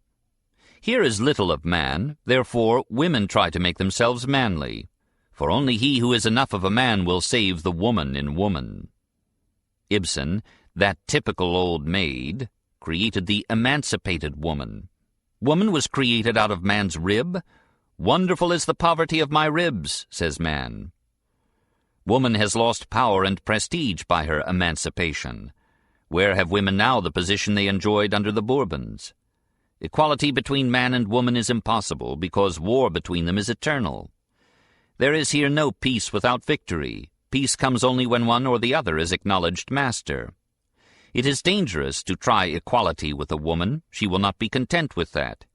Here is little of man, therefore women try to make themselves manly, for only he who is enough of a man will save the woman in woman. Ibsen, that typical old maid, created the emancipated woman. Woman was created out of man's rib. Wonderful is the poverty of my ribs, says man. Woman has lost power and prestige by her emancipation. Where have women now the position they enjoyed under the Bourbons? Equality between man and woman is impossible because war between them is eternal. There is here no peace without victory. Peace comes only when one or the other is acknowledged master. It is dangerous to try equality with a woman. She will not be content with that.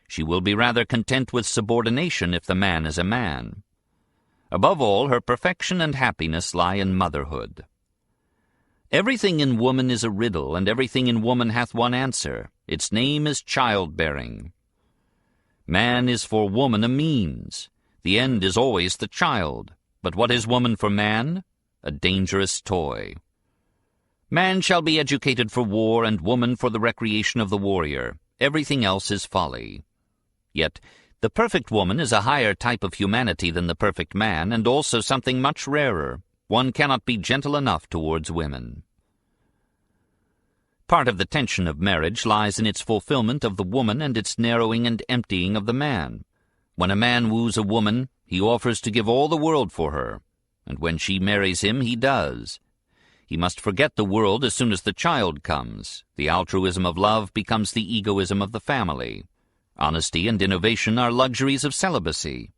She will be rather content with subordination if the man is a man. Above all, her perfection and happiness lie in motherhood. Everything in woman is a riddle, and everything in woman hath one answer. Its name is childbearing. Man is for woman a means. The end is always the child. But what is woman for man? A dangerous toy. Man shall be educated for war, and woman for the recreation of the warrior. Everything else is folly. Yet the perfect woman is a higher type of humanity than the perfect man, and also something much rarer. One cannot be gentle enough towards women. Part of the tension of marriage lies in its fulfillment of the woman and its narrowing and emptying of the man. When a man woos a woman, he offers to give all the world for her, and when she marries him, he does. He must forget the world as soon as the child comes. The altruism of love becomes the egoism of the family. Honesty and innovation are luxuries of celibacy.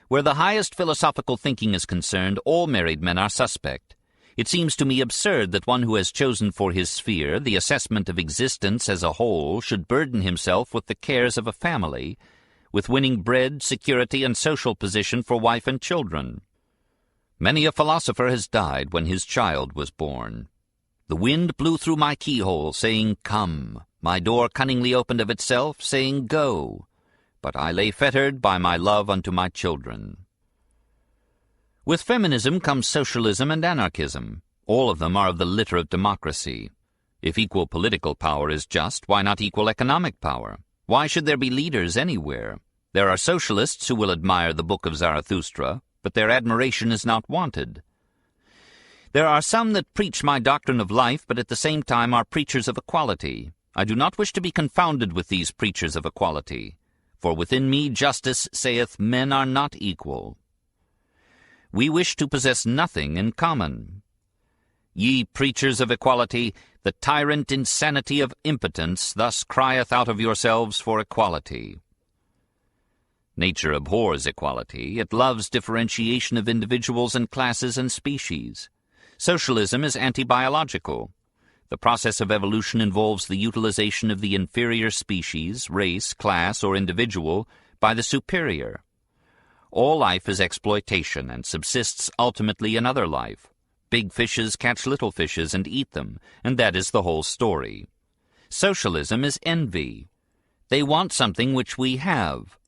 Where the highest philosophical thinking is concerned, all married men are suspect. It seems to me absurd that one who has chosen for his sphere the assessment of existence as a whole should burden himself with the cares of a family, with winning bread, security, and social position for wife and children. Many a philosopher has died when his child was born. The wind blew through my keyhole, saying, "Come." My door cunningly opened of itself, saying, "Go." But I lay fettered by my love unto my children. With feminism comes socialism and anarchism. All of them are of the litter of democracy. If equal political power is just, why not equal economic power? Why should there be leaders anywhere? There are socialists who will admire the Book of Zarathustra, but their admiration is not wanted. There are some that preach my doctrine of life, but at the same time are preachers of equality. I do not wish to be confounded with these preachers of equality, for within me justice saith men are not equal. We wish to possess nothing in common. Ye preachers of equality, the tyrant insanity of impotence thus crieth out of yourselves for equality. Nature abhors equality. It loves differentiation of individuals and classes and species. Socialism is anti-biological. The process of evolution involves the utilization of the inferior species, race, class, or individual by the superior. All life is exploitation and subsists ultimately in other life. Big fishes catch little fishes and eat them, and that is the whole story. Socialism is envy. They want something which we have.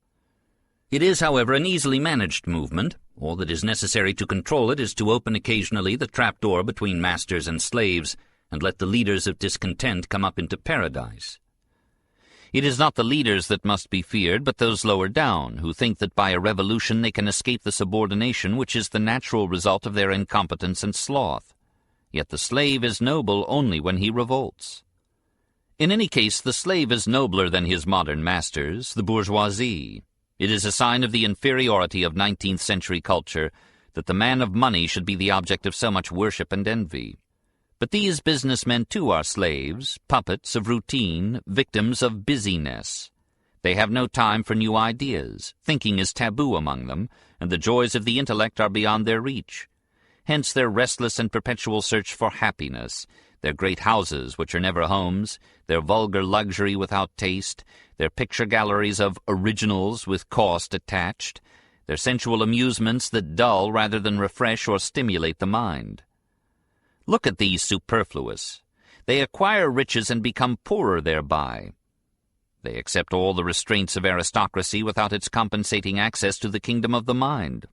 It is, however, an easily managed movement. All that is necessary to control it is to open occasionally the trapdoor between masters and slaves, and let the leaders of discontent come up into paradise. It is not the leaders that must be feared, but those lower down, who think that by a revolution they can escape the subordination which is the natural result of their incompetence and sloth. Yet the slave is noble only when he revolts. In any case, the slave is nobler than his modern masters, the bourgeoisie. It is a sign of the inferiority of 19th-century culture that the man of money should be the object of so much worship and envy. But these businessmen too are slaves, puppets of routine, victims of busyness. They have no time for new ideas. Thinking is taboo among them, and the joys of the intellect are beyond their reach. Hence their restless and perpetual search for happiness, their great houses which are never homes, their vulgar luxury without taste, their picture galleries of originals with cost attached, their sensual amusements that dull rather than refresh or stimulate the mind. Look at these superfluous. They acquire riches and become poorer thereby. They accept all the restraints of aristocracy without its compensating access to the kingdom of the mind.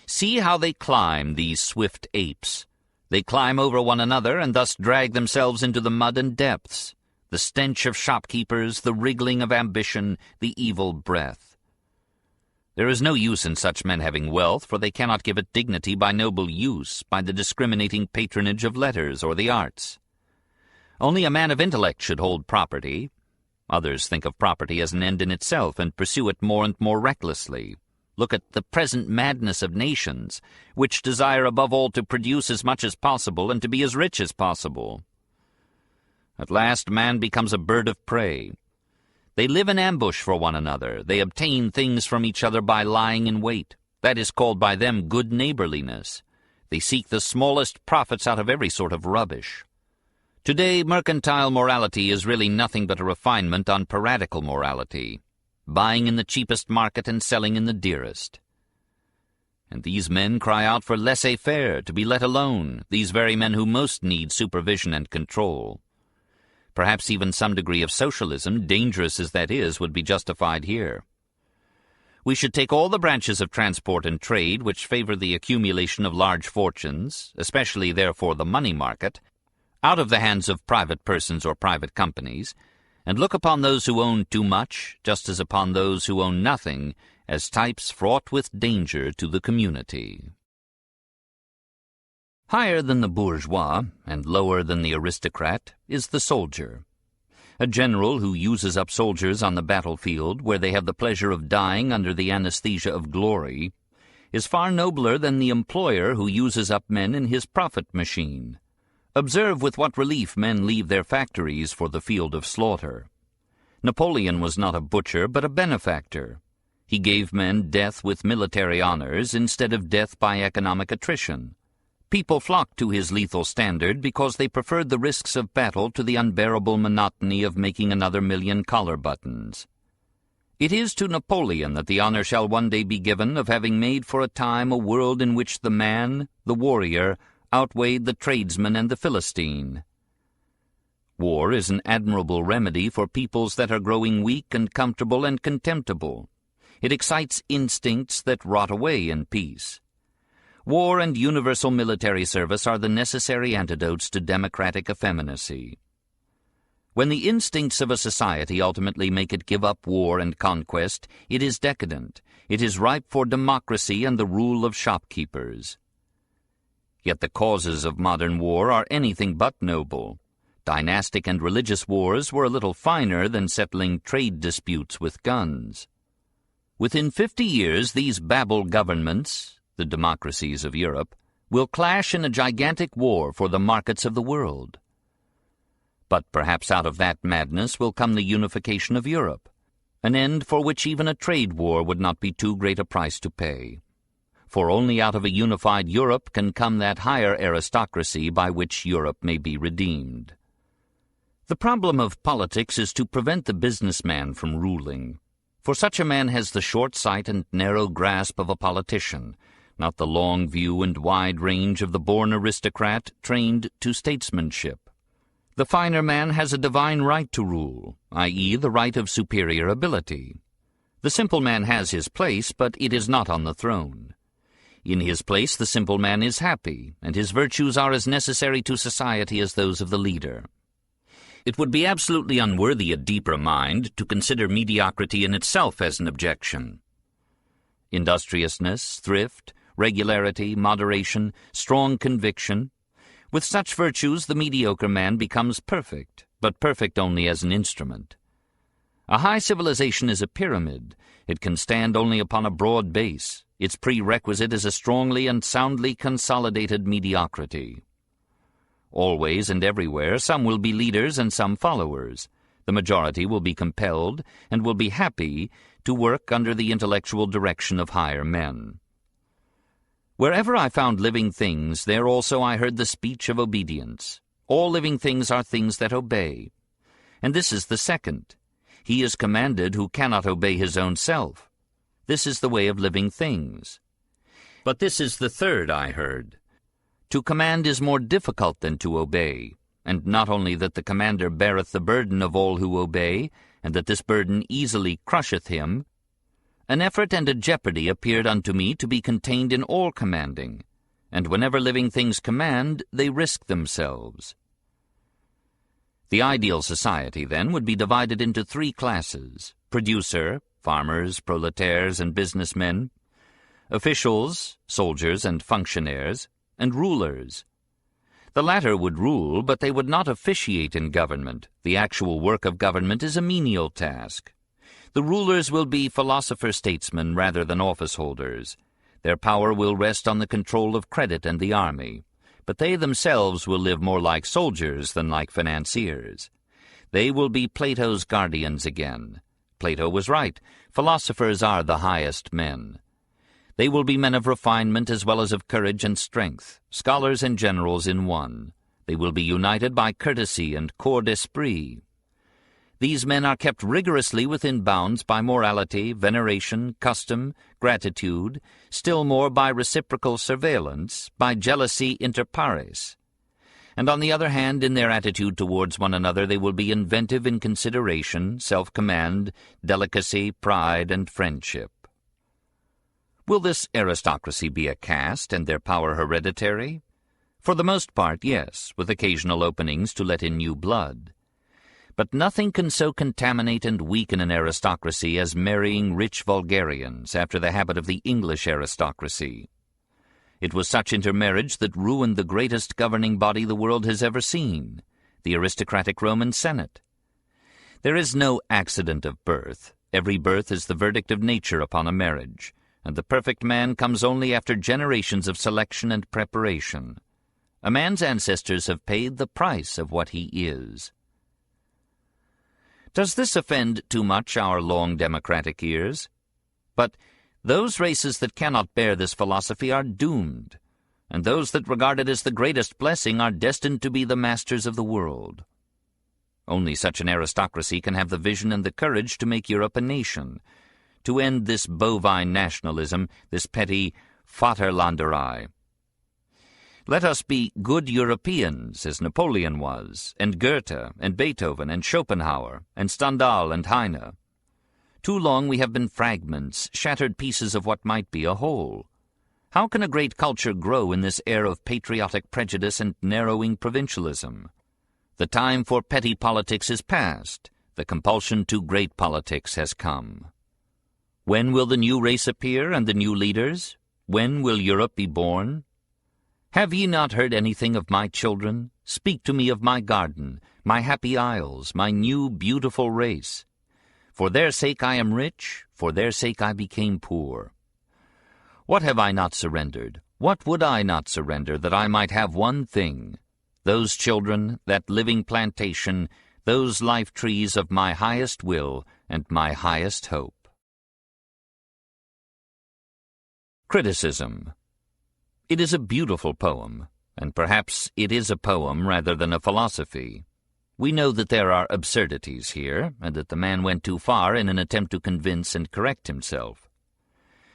See how they climb, these swift apes. They climb over one another and thus drag themselves into the mud and depths, the stench of shopkeepers, the wriggling of ambition, the evil breath. There is no use in such men having wealth, for they cannot give it dignity by noble use, by the discriminating patronage of letters or the arts. Only a man of intellect should hold property. Others think of property as an end in itself and pursue it more and more recklessly. Look at the present madness of nations, which desire above all to produce as much as possible and to be as rich as possible. At last man becomes a bird of prey. They live in ambush for one another. They obtain things from each other by lying in wait. That is called by them good neighborliness. They seek the smallest profits out of every sort of rubbish. Today, mercantile morality is really nothing but a refinement on piratical morality, buying in the cheapest market and selling in the dearest. And these men cry out for laissez-faire, to be let alone, these very men who most need supervision and control. Perhaps even some degree of socialism, dangerous as that is, would be justified here. We should take all the branches of transport and trade which favor the accumulation of large fortunes, especially therefore the money market, out of the hands of private persons or private companies, and look upon those who own too much, just as upon those who own nothing, as types fraught with danger to the community. Higher than the bourgeois, and lower than the aristocrat, is the soldier. A general who uses up soldiers on the battlefield, where they have the pleasure of dying under the anesthesia of glory, is far nobler than the employer who uses up men in his profit machine. Observe with what relief men leave their factories for the field of slaughter. Napoleon was not a butcher, but a benefactor. He gave men death with military honors instead of death by economic attrition. People flocked to his lethal standard because they preferred the risks of battle to the unbearable monotony of making another million collar buttons. It is to Napoleon that the honor shall one day be given of having made for a time a world in which the man, the warrior, outweighed the tradesman and the Philistine. War is an admirable remedy for peoples that are growing weak and comfortable and contemptible. It excites instincts that rot away in peace. War and universal military service are the necessary antidotes to democratic effeminacy. When the instincts of a society ultimately make it give up war and conquest, it is decadent. It is ripe for democracy and the rule of shopkeepers. Yet the causes of modern war are anything but noble. Dynastic and religious wars were a little finer than settling trade disputes with guns. Within 50 years, these Babel governments, the democracies of Europe, will clash in a gigantic war for the markets of the world. But perhaps out of that madness will come the unification of Europe, an end for which even a trade war would not be too great a price to pay. For only out of a unified Europe can come that higher aristocracy by which Europe may be redeemed. The problem of politics is to prevent the businessman from ruling, for such a man has the short sight and narrow grasp of a politician, not the long view and wide range of the born aristocrat trained to statesmanship. The finer man has a divine right to rule, i.e., the right of superior ability. The simple man has his place, but it is not on the throne. In his place the simple man is happy, and his virtues are as necessary to society as those of the leader. It would be absolutely unworthy a deeper mind to consider mediocrity in itself as an objection. Industriousness, thrift, regularity, moderation, strong conviction. With such virtues the mediocre man becomes perfect, but perfect only as an instrument. A high civilization is a pyramid. It can stand only upon a broad base. Its prerequisite is a strongly and soundly consolidated mediocrity. Always and everywhere some will be leaders and some followers. The majority will be compelled, and will be happy, to work under the intellectual direction of higher men. Wherever I found living things, there also I heard the speech of obedience. All living things are things that obey. And this is the second. He is commanded who cannot obey his own self. This is the way of living things. But this is the third I heard. To command is more difficult than to obey, and not only that the commander beareth the burden of all who obey, and that this burden easily crusheth him, an effort and a jeopardy appeared unto me to be contained in all commanding, and whenever living things command, they risk themselves. The ideal society, then, would be divided into three classes: producer, farmers, proletaires, and businessmen; officials, soldiers and functionaries; and rulers. The latter would rule, but they would not officiate in government. The actual work of government is a menial task. The rulers will be philosopher-statesmen rather than office-holders. Their power will rest on the control of credit and the army, but they themselves will live more like soldiers than like financiers. They will be Plato's guardians again. Plato was right. Philosophers are the highest men. They will be men of refinement as well as of courage and strength, scholars and generals in one. They will be united by courtesy and corps d'esprit. These men are kept rigorously within bounds by morality, veneration, custom, gratitude, still more by reciprocal surveillance, by jealousy inter pares. And on the other hand, in their attitude towards one another, they will be inventive in consideration, self-command, delicacy, pride, and friendship. Will this aristocracy be a caste and their power hereditary? For the most part, yes, with occasional openings to let in new blood. But nothing can so contaminate and weaken an aristocracy as marrying rich vulgarians after the habit of the English aristocracy. It was such intermarriage that ruined the greatest governing body the world has ever seen, the aristocratic Roman Senate. There is no accident of birth. Every birth is the verdict of nature upon a marriage, and the perfect man comes only after generations of selection and preparation. A man's ancestors have paid the price of what he is. Does this offend too much our long democratic ears? But those races that cannot bear this philosophy are doomed, and those that regard it as the greatest blessing are destined to be the masters of the world. Only such an aristocracy can have the vision and the courage to make Europe a nation, to end this bovine nationalism, this petty Vaterlanderei. Let us be good Europeans, as Napoleon was, and Goethe, and Beethoven, and Schopenhauer, and Stendhal, and Heine. Too long we have been fragments, shattered pieces of what might be a whole. How can a great culture grow in this air of patriotic prejudice and narrowing provincialism? The time for petty politics is past. The compulsion to great politics has come. When will the new race appear and the new leaders? When will Europe be born? Have ye not heard anything of my children? Speak to me of my garden, my happy isles, my new beautiful race. For their sake I am rich, for their sake I became poor. What have I not surrendered? What would I not surrender that I might have one thing? Those children, that living plantation, those life trees of my highest will and my highest hope. Criticism. It is a beautiful poem, and perhaps it is a poem rather than a philosophy. We know that there are absurdities here, and that the man went too far in an attempt to convince and correct himself.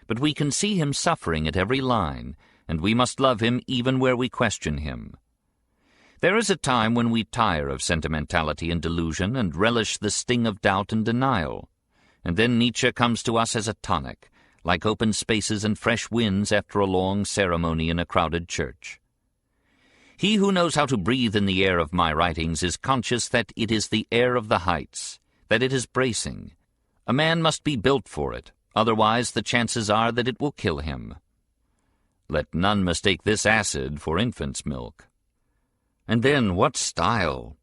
But we can see him suffering at every line, and we must love him even where we question him. There is a time when we tire of sentimentality and delusion and relish the sting of doubt and denial, and then Nietzsche comes to us as a tonic, like open spaces and fresh winds after a long ceremony in a crowded church. He who knows how to breathe in the air of my writings is conscious that it is the air of the heights, that it is bracing. A man must be built for it, otherwise the chances are that it will kill him. Let none mistake this acid for infant's milk. And then, what style!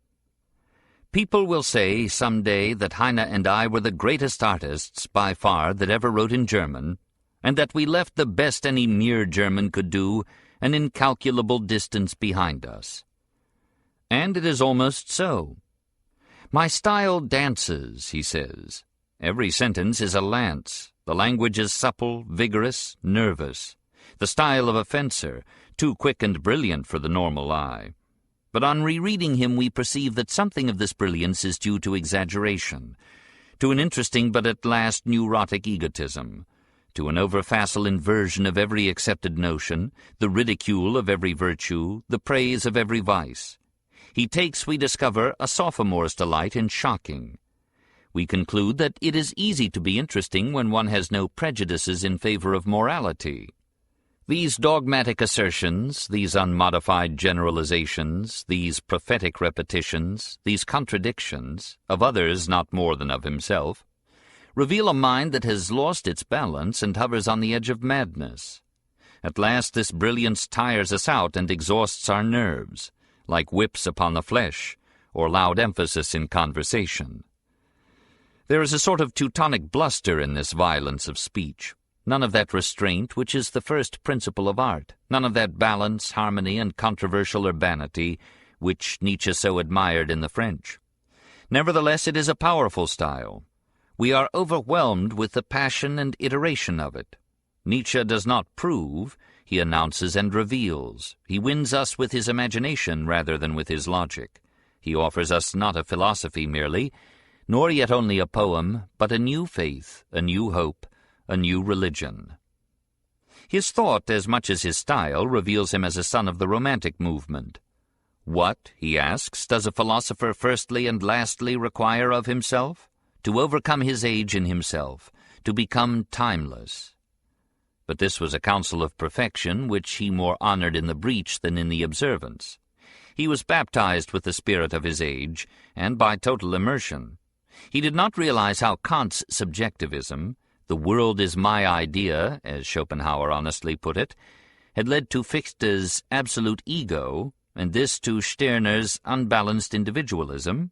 People will say some day that Heine and I were the greatest artists, by far, that ever wrote in German, and that we left the best any mere German could do an incalculable distance behind us. And it is almost so. My style dances, he says. Every sentence is a lance. The language is supple, vigorous, nervous. The style of a fencer, too quick and brilliant for the normal eye. But on rereading him we perceive that something of this brilliance is due to exaggeration, to an interesting but at last neurotic egotism, to an over-facile inversion of every accepted notion, the ridicule of every virtue, the praise of every vice. He takes, we discover, a sophomore's delight in shocking. We conclude that it is easy to be interesting when one has no prejudices in favor of morality. These dogmatic assertions, these unmodified generalizations, these prophetic repetitions, these contradictions, of others not more than of himself, reveal a mind that has lost its balance and hovers on the edge of madness. At last this brilliance tires us out and exhausts our nerves. like whips upon the flesh, or loud emphasis in conversation. There is a sort of Teutonic bluster in this violence of speech, none of that restraint which is the first principle of art, none of that balance, harmony, and controversial urbanity which Nietzsche so admired in the French. Nevertheless, it is a powerful style. We are overwhelmed with the passion and iteration of it. Nietzsche does not prove, he announces and reveals. He wins us with his imagination rather than with his logic. He offers us not a philosophy merely, nor yet only a poem, but a new faith, a new hope, a new religion. His thought, as much as his style, reveals him as a son of the Romantic movement. What, he asks, does a philosopher firstly and lastly require of himself? To overcome his age in himself, to become timeless. But this was a counsel of perfection which he more honored in the breach than in the observance. He was baptized with the spirit of his age, and by total immersion. He did not realize how Kant's subjectivism, the world is my idea, as Schopenhauer honestly put it, had led to Fichte's absolute ego, and this to Stirner's unbalanced individualism,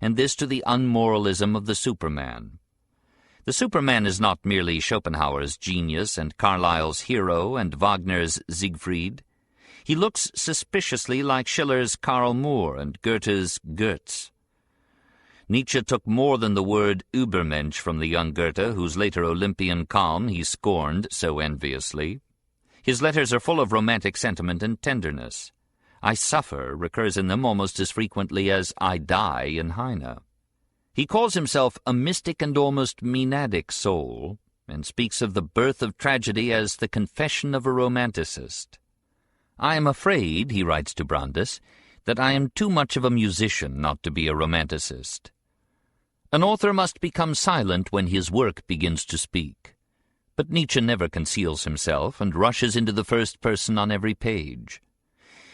and this to the unmoralism of the Superman. The Superman is not merely Schopenhauer's genius and Carlyle's hero and Wagner's Siegfried. He looks suspiciously like Schiller's Karl Moor and Goethe's Goetz. Nietzsche took more than the word Übermensch from the young Goethe, whose later Olympian calm he scorned so enviously. His letters are full of romantic sentiment and tenderness. I suffer recurs in them almost as frequently as I die in Heine. He calls himself a mystic and almost Menadic soul, and speaks of the birth of tragedy as the confession of a romanticist. I am afraid, he writes to Brandes, that I am too much of a musician not to be a romanticist. An author must become silent when his work begins to speak. But Nietzsche never conceals himself and rushes into the first person on every page.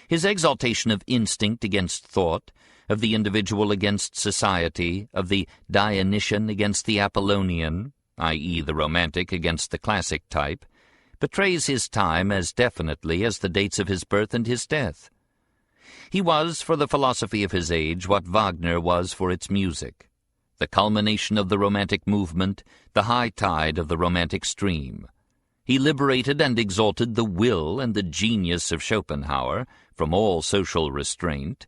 His exaltation of instinct against thought, of the individual against society, of the Dionysian against the Apollonian, i.e. the romantic against the classic type, betrays his time as definitely as the dates of his birth and his death. He was, for the philosophy of his age, what Wagner was for its music, the culmination of the Romantic movement, the high tide of the Romantic stream. He liberated and exalted the will and the genius of Schopenhauer from all social restraint,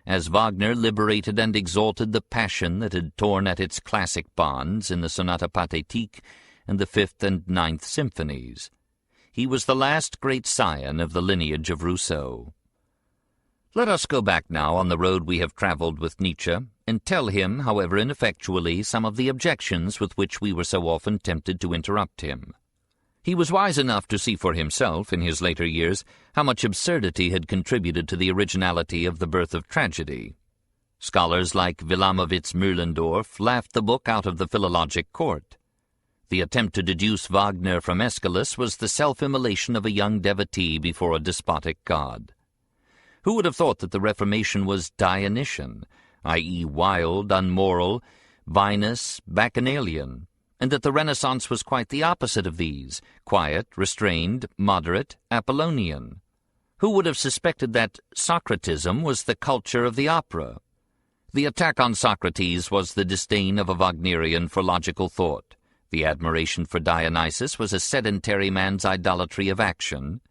as Wagner liberated and exalted the passion that had torn at its classic bonds in the Sonata Pathétique and the Fifth and Ninth Symphonies. He was the last great scion of the lineage of Rousseau. Let us go back now on the road we have traveled with Nietzsche, and tell him, however ineffectually, some of the objections with which we were so often tempted to interrupt him. He was wise enough to see for himself, in his later years, how much absurdity had contributed to the originality of The Birth of Tragedy. Scholars like Wilamowitz Mühlendorf laughed the book out of the philologic court. The attempt to deduce Wagner from Aeschylus was the self-immolation of a young devotee before a despotic god. Who would have thought that the Reformation was Dionysian, i.e. wild, unmoral, vinous, bacchanalian, and that the Renaissance was quite the opposite of these, quiet, restrained, moderate, Apollonian? Who would have suspected that Socratism was the culture of the opera? The attack on Socrates was the disdain of a Wagnerian for logical thought. The admiration for Dionysus was a sedentary man's idolatry of action,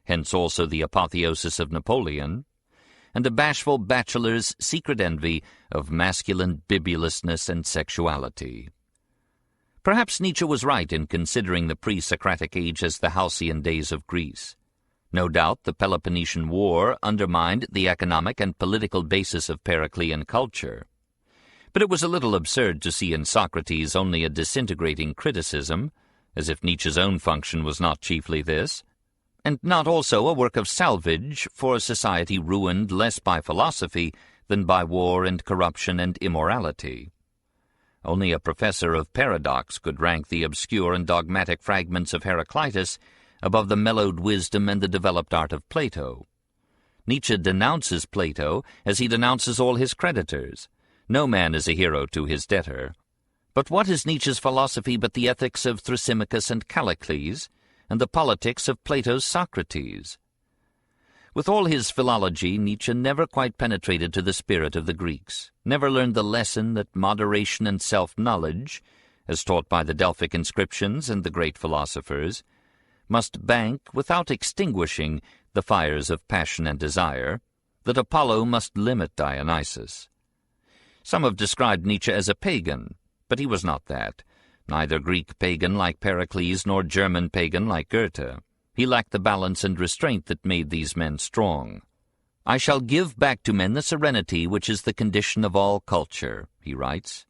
hence also the apotheosis of Napoleon, and a bashful bachelor's secret envy of masculine bibulousness and sexuality. Perhaps Nietzsche was right in considering the pre-Socratic age as the halcyon days of Greece. No doubt the Peloponnesian War undermined the economic and political basis of Periclean culture. But it was a little absurd to see in Socrates only a disintegrating criticism, as if Nietzsche's own function was not chiefly this, and not also a work of salvage for a society ruined less by philosophy than by war and corruption and immorality. Only a professor of paradox could rank the obscure and dogmatic fragments of Heraclitus above the mellowed wisdom and the developed art of Plato. Nietzsche denounces Plato as he denounces all his creditors. No man is a hero to his debtor. But what is Nietzsche's philosophy but the ethics of Thrasymachus and Callicles, and the politics of Plato's Socrates? With all his philology, Nietzsche never quite penetrated to the spirit of the Greeks, never learned the lesson that moderation and self-knowledge, as taught by the Delphic inscriptions and the great philosophers, must bank, without extinguishing, the fires of passion and desire, that Apollo must limit Dionysus. Some have described Nietzsche as a pagan, but he was not that, neither Greek pagan like Pericles nor German pagan like Goethe. He lacked the balance and restraint that made these men strong. "I shall give back to men the serenity which is the condition of all culture," he writes.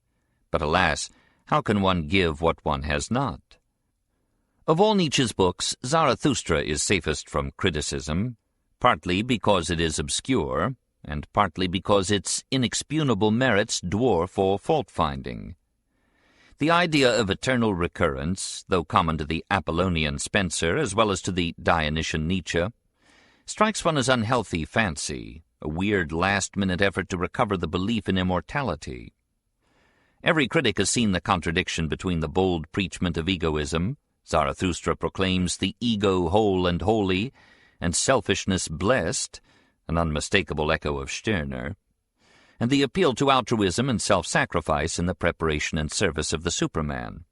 But alas, how can one give what one has not? Of all Nietzsche's books, Zarathustra is safest from criticism, partly because it is obscure, and partly because its inexpugnable merits dwarf all fault-finding. The idea of eternal recurrence, though common to the Apollonian Spencer as well as to the Dionysian Nietzsche, strikes one as unhealthy fancy, a weird last-minute effort to recover the belief in immortality. Every critic has seen the contradiction between the bold preachment of egoism — Zarathustra proclaims the ego whole and holy, and selfishness blessed, an unmistakable echo of Stirner — and the appeal to altruism and self-sacrifice in the preparation and service of the Superman.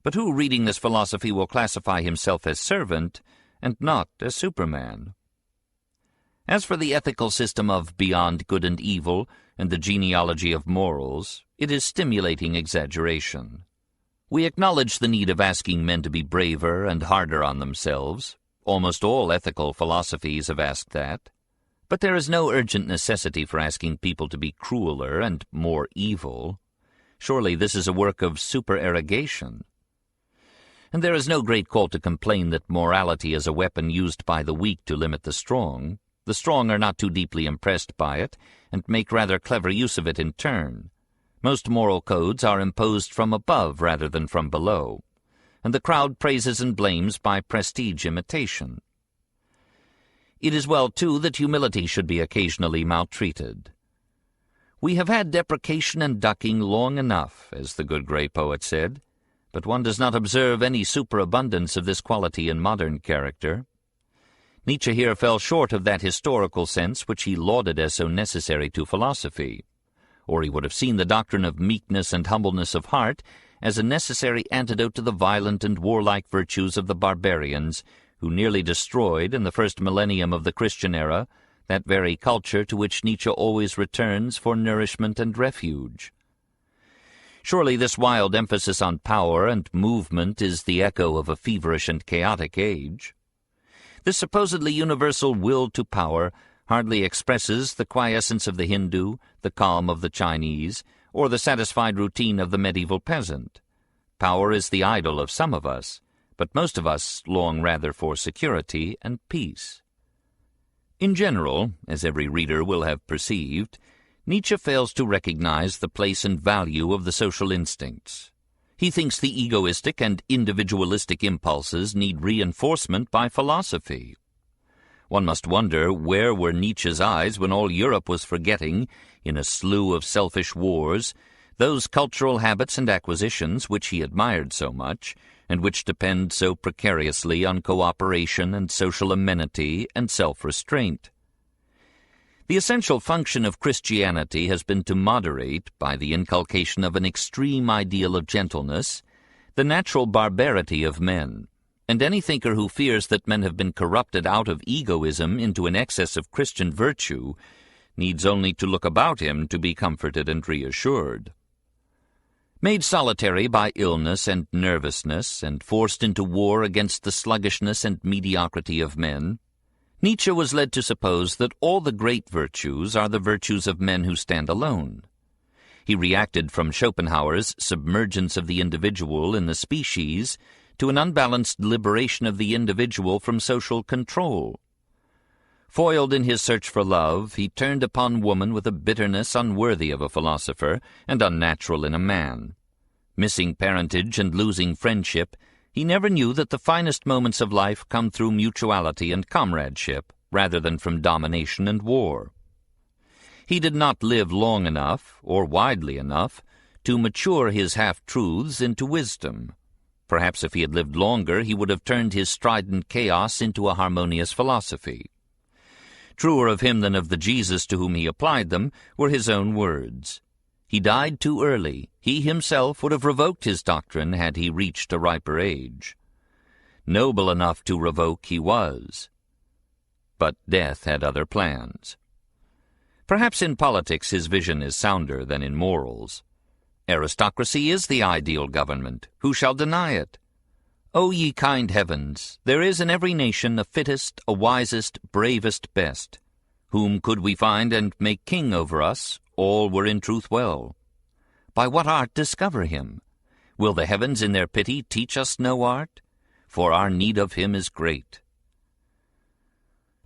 But who, reading this philosophy, will classify himself as servant and not as Superman? As for the ethical system of beyond good and evil and the genealogy of morals, it is stimulating exaggeration. We acknowledge the need of asking men to be braver and harder on themselves. Almost all ethical philosophies have asked that. But there is no urgent necessity for asking people to be crueler and more evil. Surely this is a work of supererogation. And there is no great call to complain that morality is a weapon used by the weak to limit the strong. The strong are not too deeply impressed by it, and make rather clever use of it in turn. Most moral codes are imposed from above rather than from below, and the crowd praises and blames by prestige imitation. It is well, too, that humility should be occasionally maltreated. "We have had deprecation and ducking long enough," as the good grey poet said, but one does not observe any superabundance of this quality in modern character. Nietzsche here fell short of that historical sense which he lauded as so necessary to philosophy, or he would have seen the doctrine of meekness and humbleness of heart as a necessary antidote to the violent and warlike virtues of the barbarians who nearly destroyed, in the first millennium of the Christian era, that very culture to which Nietzsche always returns for nourishment and refuge. Surely this wild emphasis on power and movement is the echo of a feverish and chaotic age. This supposedly universal will to power hardly expresses the quiescence of the Hindu, the calm of the Chinese, or the satisfied routine of the medieval peasant. Power is the idol of some of us, but most of us long rather for security and peace. In general, as every reader will have perceived, Nietzsche fails to recognize the place and value of the social instincts. He thinks the egoistic and individualistic impulses need reinforcement by philosophy. One must wonder where were Nietzsche's eyes when all Europe was forgetting, in a slew of selfish wars, those cultural habits and acquisitions which he admired so much, and which depend so precariously on cooperation and social amenity and self-restraint. The essential function of Christianity has been to moderate, by the inculcation of an extreme ideal of gentleness, the natural barbarity of men, and any thinker who fears that men have been corrupted out of egoism into an excess of Christian virtue needs only to look about him to be comforted and reassured. Made solitary by illness and nervousness, and forced into war against the sluggishness and mediocrity of men, Nietzsche was led to suppose that all the great virtues are the virtues of men who stand alone. He reacted from Schopenhauer's submergence of the individual in the species to an unbalanced liberation of the individual from social control. Foiled in his search for love, he turned upon woman with a bitterness unworthy of a philosopher and unnatural in a man. Missing parentage and losing friendship, he never knew that the finest moments of life come through mutuality and comradeship, rather than from domination and war. He did not live long enough, or widely enough, to mature his half-truths into wisdom. Perhaps if he had lived longer, he would have turned his strident chaos into a harmonious philosophy. Truer of him than of the Jesus to whom he applied them were his own words. He died too early. He himself would have revoked his doctrine had he reached a riper age. Noble enough to revoke he was. But death had other plans. Perhaps in politics his vision is sounder than in morals. Aristocracy is the ideal government. Who shall deny it? O ye kind heavens, there is in every nation a fittest, a wisest, bravest, best. Whom could we find and make king over us, all were in truth well. By what art discover him? Will the heavens in their pity teach us no art? For our need of him is great.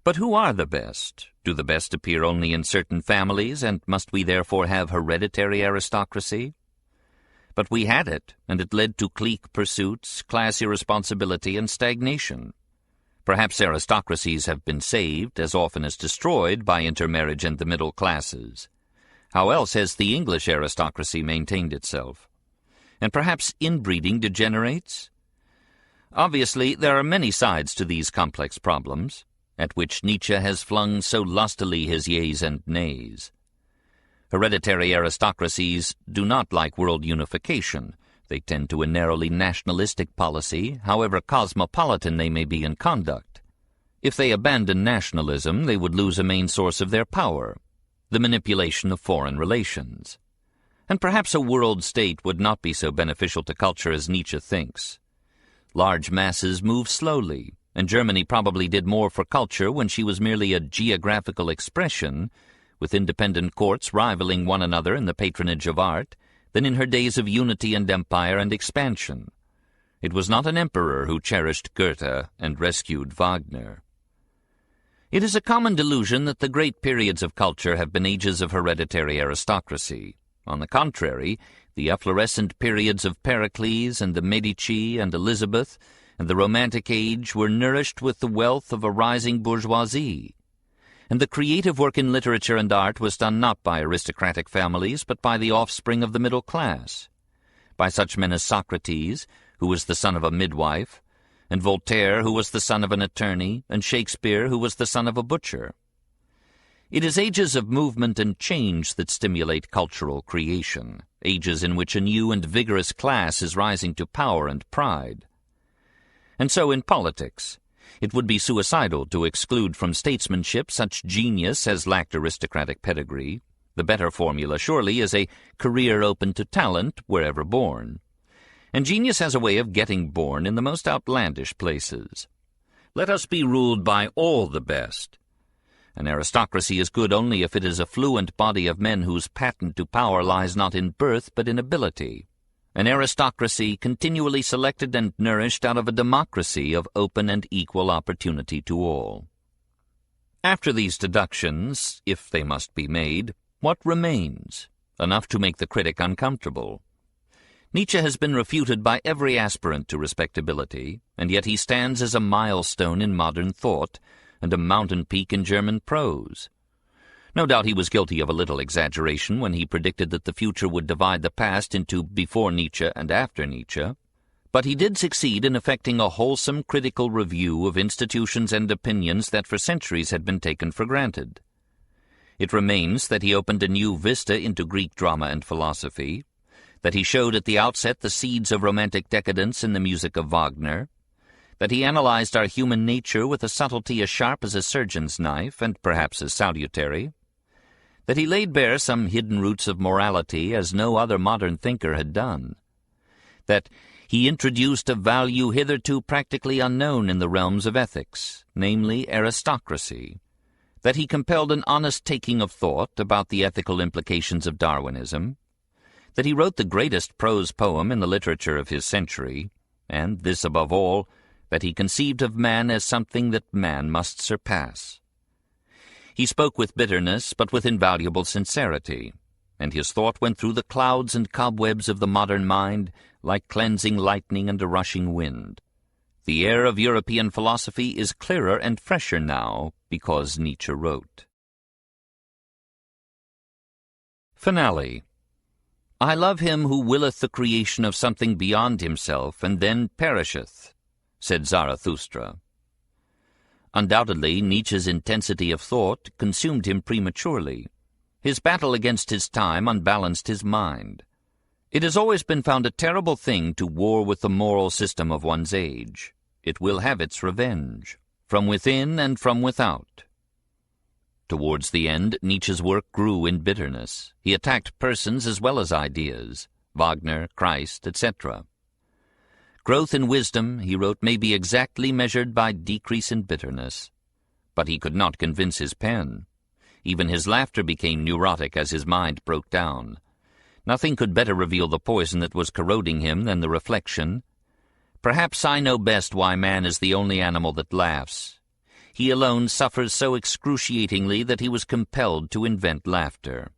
But who are the best? Do the best appear only in certain families, and must we therefore have hereditary aristocracy? But we had it, and it led to clique pursuits, class irresponsibility, and stagnation. Perhaps aristocracies have been saved, as often as destroyed, by intermarriage and the middle classes. How else has the English aristocracy maintained itself? And perhaps inbreeding degenerates? Obviously, there are many sides to these complex problems, at which Nietzsche has flung so lustily his yeas and nays. Hereditary aristocracies do not like world unification. They tend to a narrowly nationalistic policy, however cosmopolitan they may be in conduct. If they abandon nationalism, they would lose a main source of their power, the manipulation of foreign relations. And perhaps a world state would not be so beneficial to culture as Nietzsche thinks. Large masses move slowly, and Germany probably did more for culture when she was merely a geographical expression, with independent courts rivaling one another in the patronage of art, than in her days of unity and empire and expansion. It was not an emperor who cherished Goethe and rescued Wagner. It is a common delusion that the great periods of culture have been ages of hereditary aristocracy. On the contrary, the efflorescent periods of Pericles and the Medici and Elizabeth and the Romantic Age were nourished with the wealth of a rising bourgeoisie. And the creative work in literature and art was done not by aristocratic families, but by the offspring of the middle class, by such men as Socrates, who was the son of a midwife, and Voltaire, who was the son of an attorney, and Shakespeare, who was the son of a butcher. It is ages of movement and change that stimulate cultural creation, ages in which a new and vigorous class is rising to power and pride. And so in politics, it would be suicidal to exclude from statesmanship such genius as lacked aristocratic pedigree. The better formula, surely, is a career open to talent wherever born. And genius has a way of getting born in the most outlandish places. Let us be ruled by all the best. An aristocracy is good only if it is a fluent body of men whose patent to power lies not in birth but in ability. An aristocracy continually selected and nourished out of a democracy of open and equal opportunity to all. After these deductions, if they must be made, what remains? Enough to make the critic uncomfortable. Nietzsche has been refuted by every aspirant to respectability, and yet he stands as a milestone in modern thought and a mountain peak in German prose. No doubt he was guilty of a little exaggeration when he predicted that the future would divide the past into before Nietzsche and after Nietzsche, but he did succeed in effecting a wholesome critical review of institutions and opinions that for centuries had been taken for granted. It remains that he opened a new vista into Greek drama and philosophy, that he showed at the outset the seeds of romantic decadence in the music of Wagner, that he analyzed our human nature with a subtlety as sharp as a surgeon's knife and perhaps as salutary, that he laid bare some hidden roots of morality as no other modern thinker had done, that he introduced a value hitherto practically unknown in the realms of ethics, namely aristocracy, that he compelled an honest taking of thought about the ethical implications of Darwinism, that he wrote the greatest prose poem in the literature of his century, and, this above all, that he conceived of man as something that man must surpass. He spoke with bitterness, but with invaluable sincerity, and his thought went through the clouds and cobwebs of the modern mind like cleansing lightning and a rushing wind. The air of European philosophy is clearer and fresher now because Nietzsche wrote. Finale. I love him who willeth the creation of something beyond himself, and then perisheth, said Zarathustra. Undoubtedly, Nietzsche's intensity of thought consumed him prematurely. His battle against his time unbalanced his mind. It has always been found a terrible thing to war with the moral system of one's age. It will have its revenge, from within and from without. Towards the end, Nietzsche's work grew in bitterness. He attacked persons as well as ideas, Wagner, Christ, etc. Growth in wisdom, he wrote, may be exactly measured by decrease in bitterness. But he could not convince his pen. Even his laughter became neurotic as his mind broke down. Nothing could better reveal the poison that was corroding him than the reflection, "Perhaps I know best why man is the only animal that laughs. He alone suffers so excruciatingly that he was compelled to invent laughter."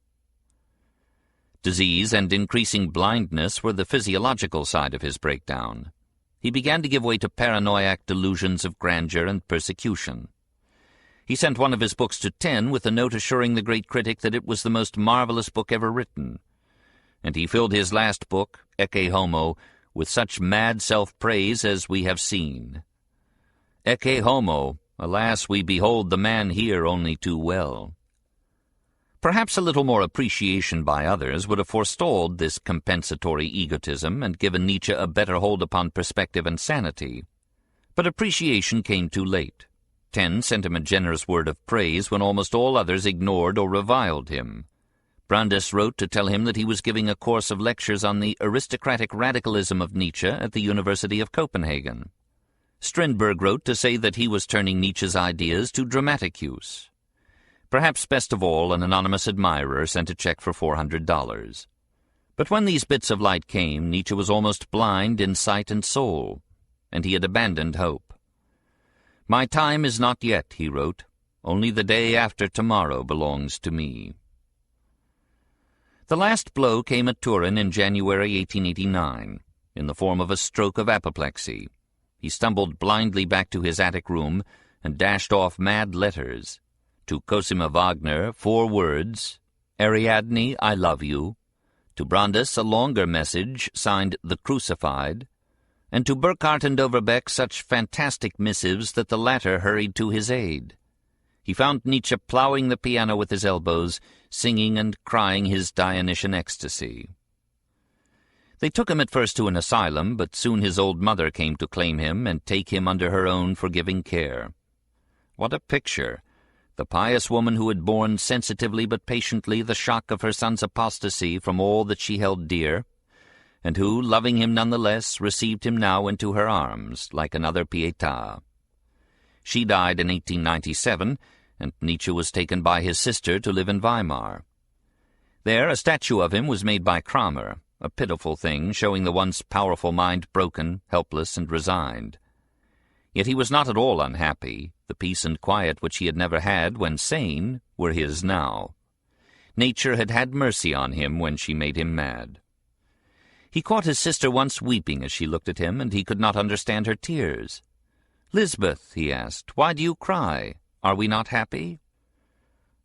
Disease and increasing blindness were the physiological side of his breakdown. He began to give way to paranoiac delusions of grandeur and persecution. He sent one of his books to 10 with a note assuring the great critic that it was the most marvelous book ever written. And he filled his last book, Ecce Homo, with such mad self-praise as we have seen. Ecce Homo, alas, we behold the man here only too well. Perhaps a little more appreciation by others would have forestalled this compensatory egotism and given Nietzsche a better hold upon perspective and sanity. But appreciation came too late. 10 sent him a generous word of praise when almost all others ignored or reviled him. Brandes wrote to tell him that he was giving a course of lectures on the aristocratic radicalism of Nietzsche at the University of Copenhagen. Strindberg wrote to say that he was turning Nietzsche's ideas to dramatic use. Perhaps best of all, an anonymous admirer sent a check for $400. But when these bits of light came, Nietzsche was almost blind in sight and soul, and he had abandoned hope. "My time is not yet," he wrote. "Only the day after tomorrow belongs to me." The last blow came at Turin in January 1889, in the form of a stroke of apoplexy. He stumbled blindly back to his attic room and dashed off mad letters. To Cosima Wagner, 4 words, "Ariadne, I love you." To Brandes, a longer message signed "The Crucified." And to Burckhardt and Overbeck such fantastic missives that the latter hurried to his aid. He found Nietzsche ploughing the piano with his elbows, singing and crying his Dionysian ecstasy. They took him at first to an asylum, but soon his old mother came to claim him and take him under her own forgiving care. What a picture! The pious woman who had borne sensitively but patiently the shock of her son's apostasy from all that she held dear, and who, loving him none the less, received him now into her arms like another Pietà. She died in 1897, and Nietzsche was taken by his sister to live in Weimar. There a statue of him was made by Kramer, a pitiful thing showing the once powerful mind broken, helpless, and resigned. Yet he was not at all unhappy. The peace and quiet which he had never had when sane were his now. Nature had had mercy on him when she made him mad. He caught his sister once weeping as she looked at him, and he could not understand her tears. "Lisbeth," he asked, "why do you cry? Are we not happy?"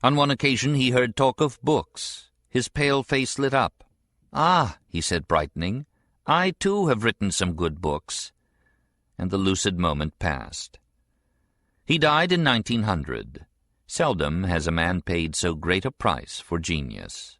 On one occasion he heard talk of books. His pale face lit up. "Ah," he said, brightening, "I too have written some good books." And the lucid moment passed. He died in 1900. Seldom has a man paid so great a price for genius.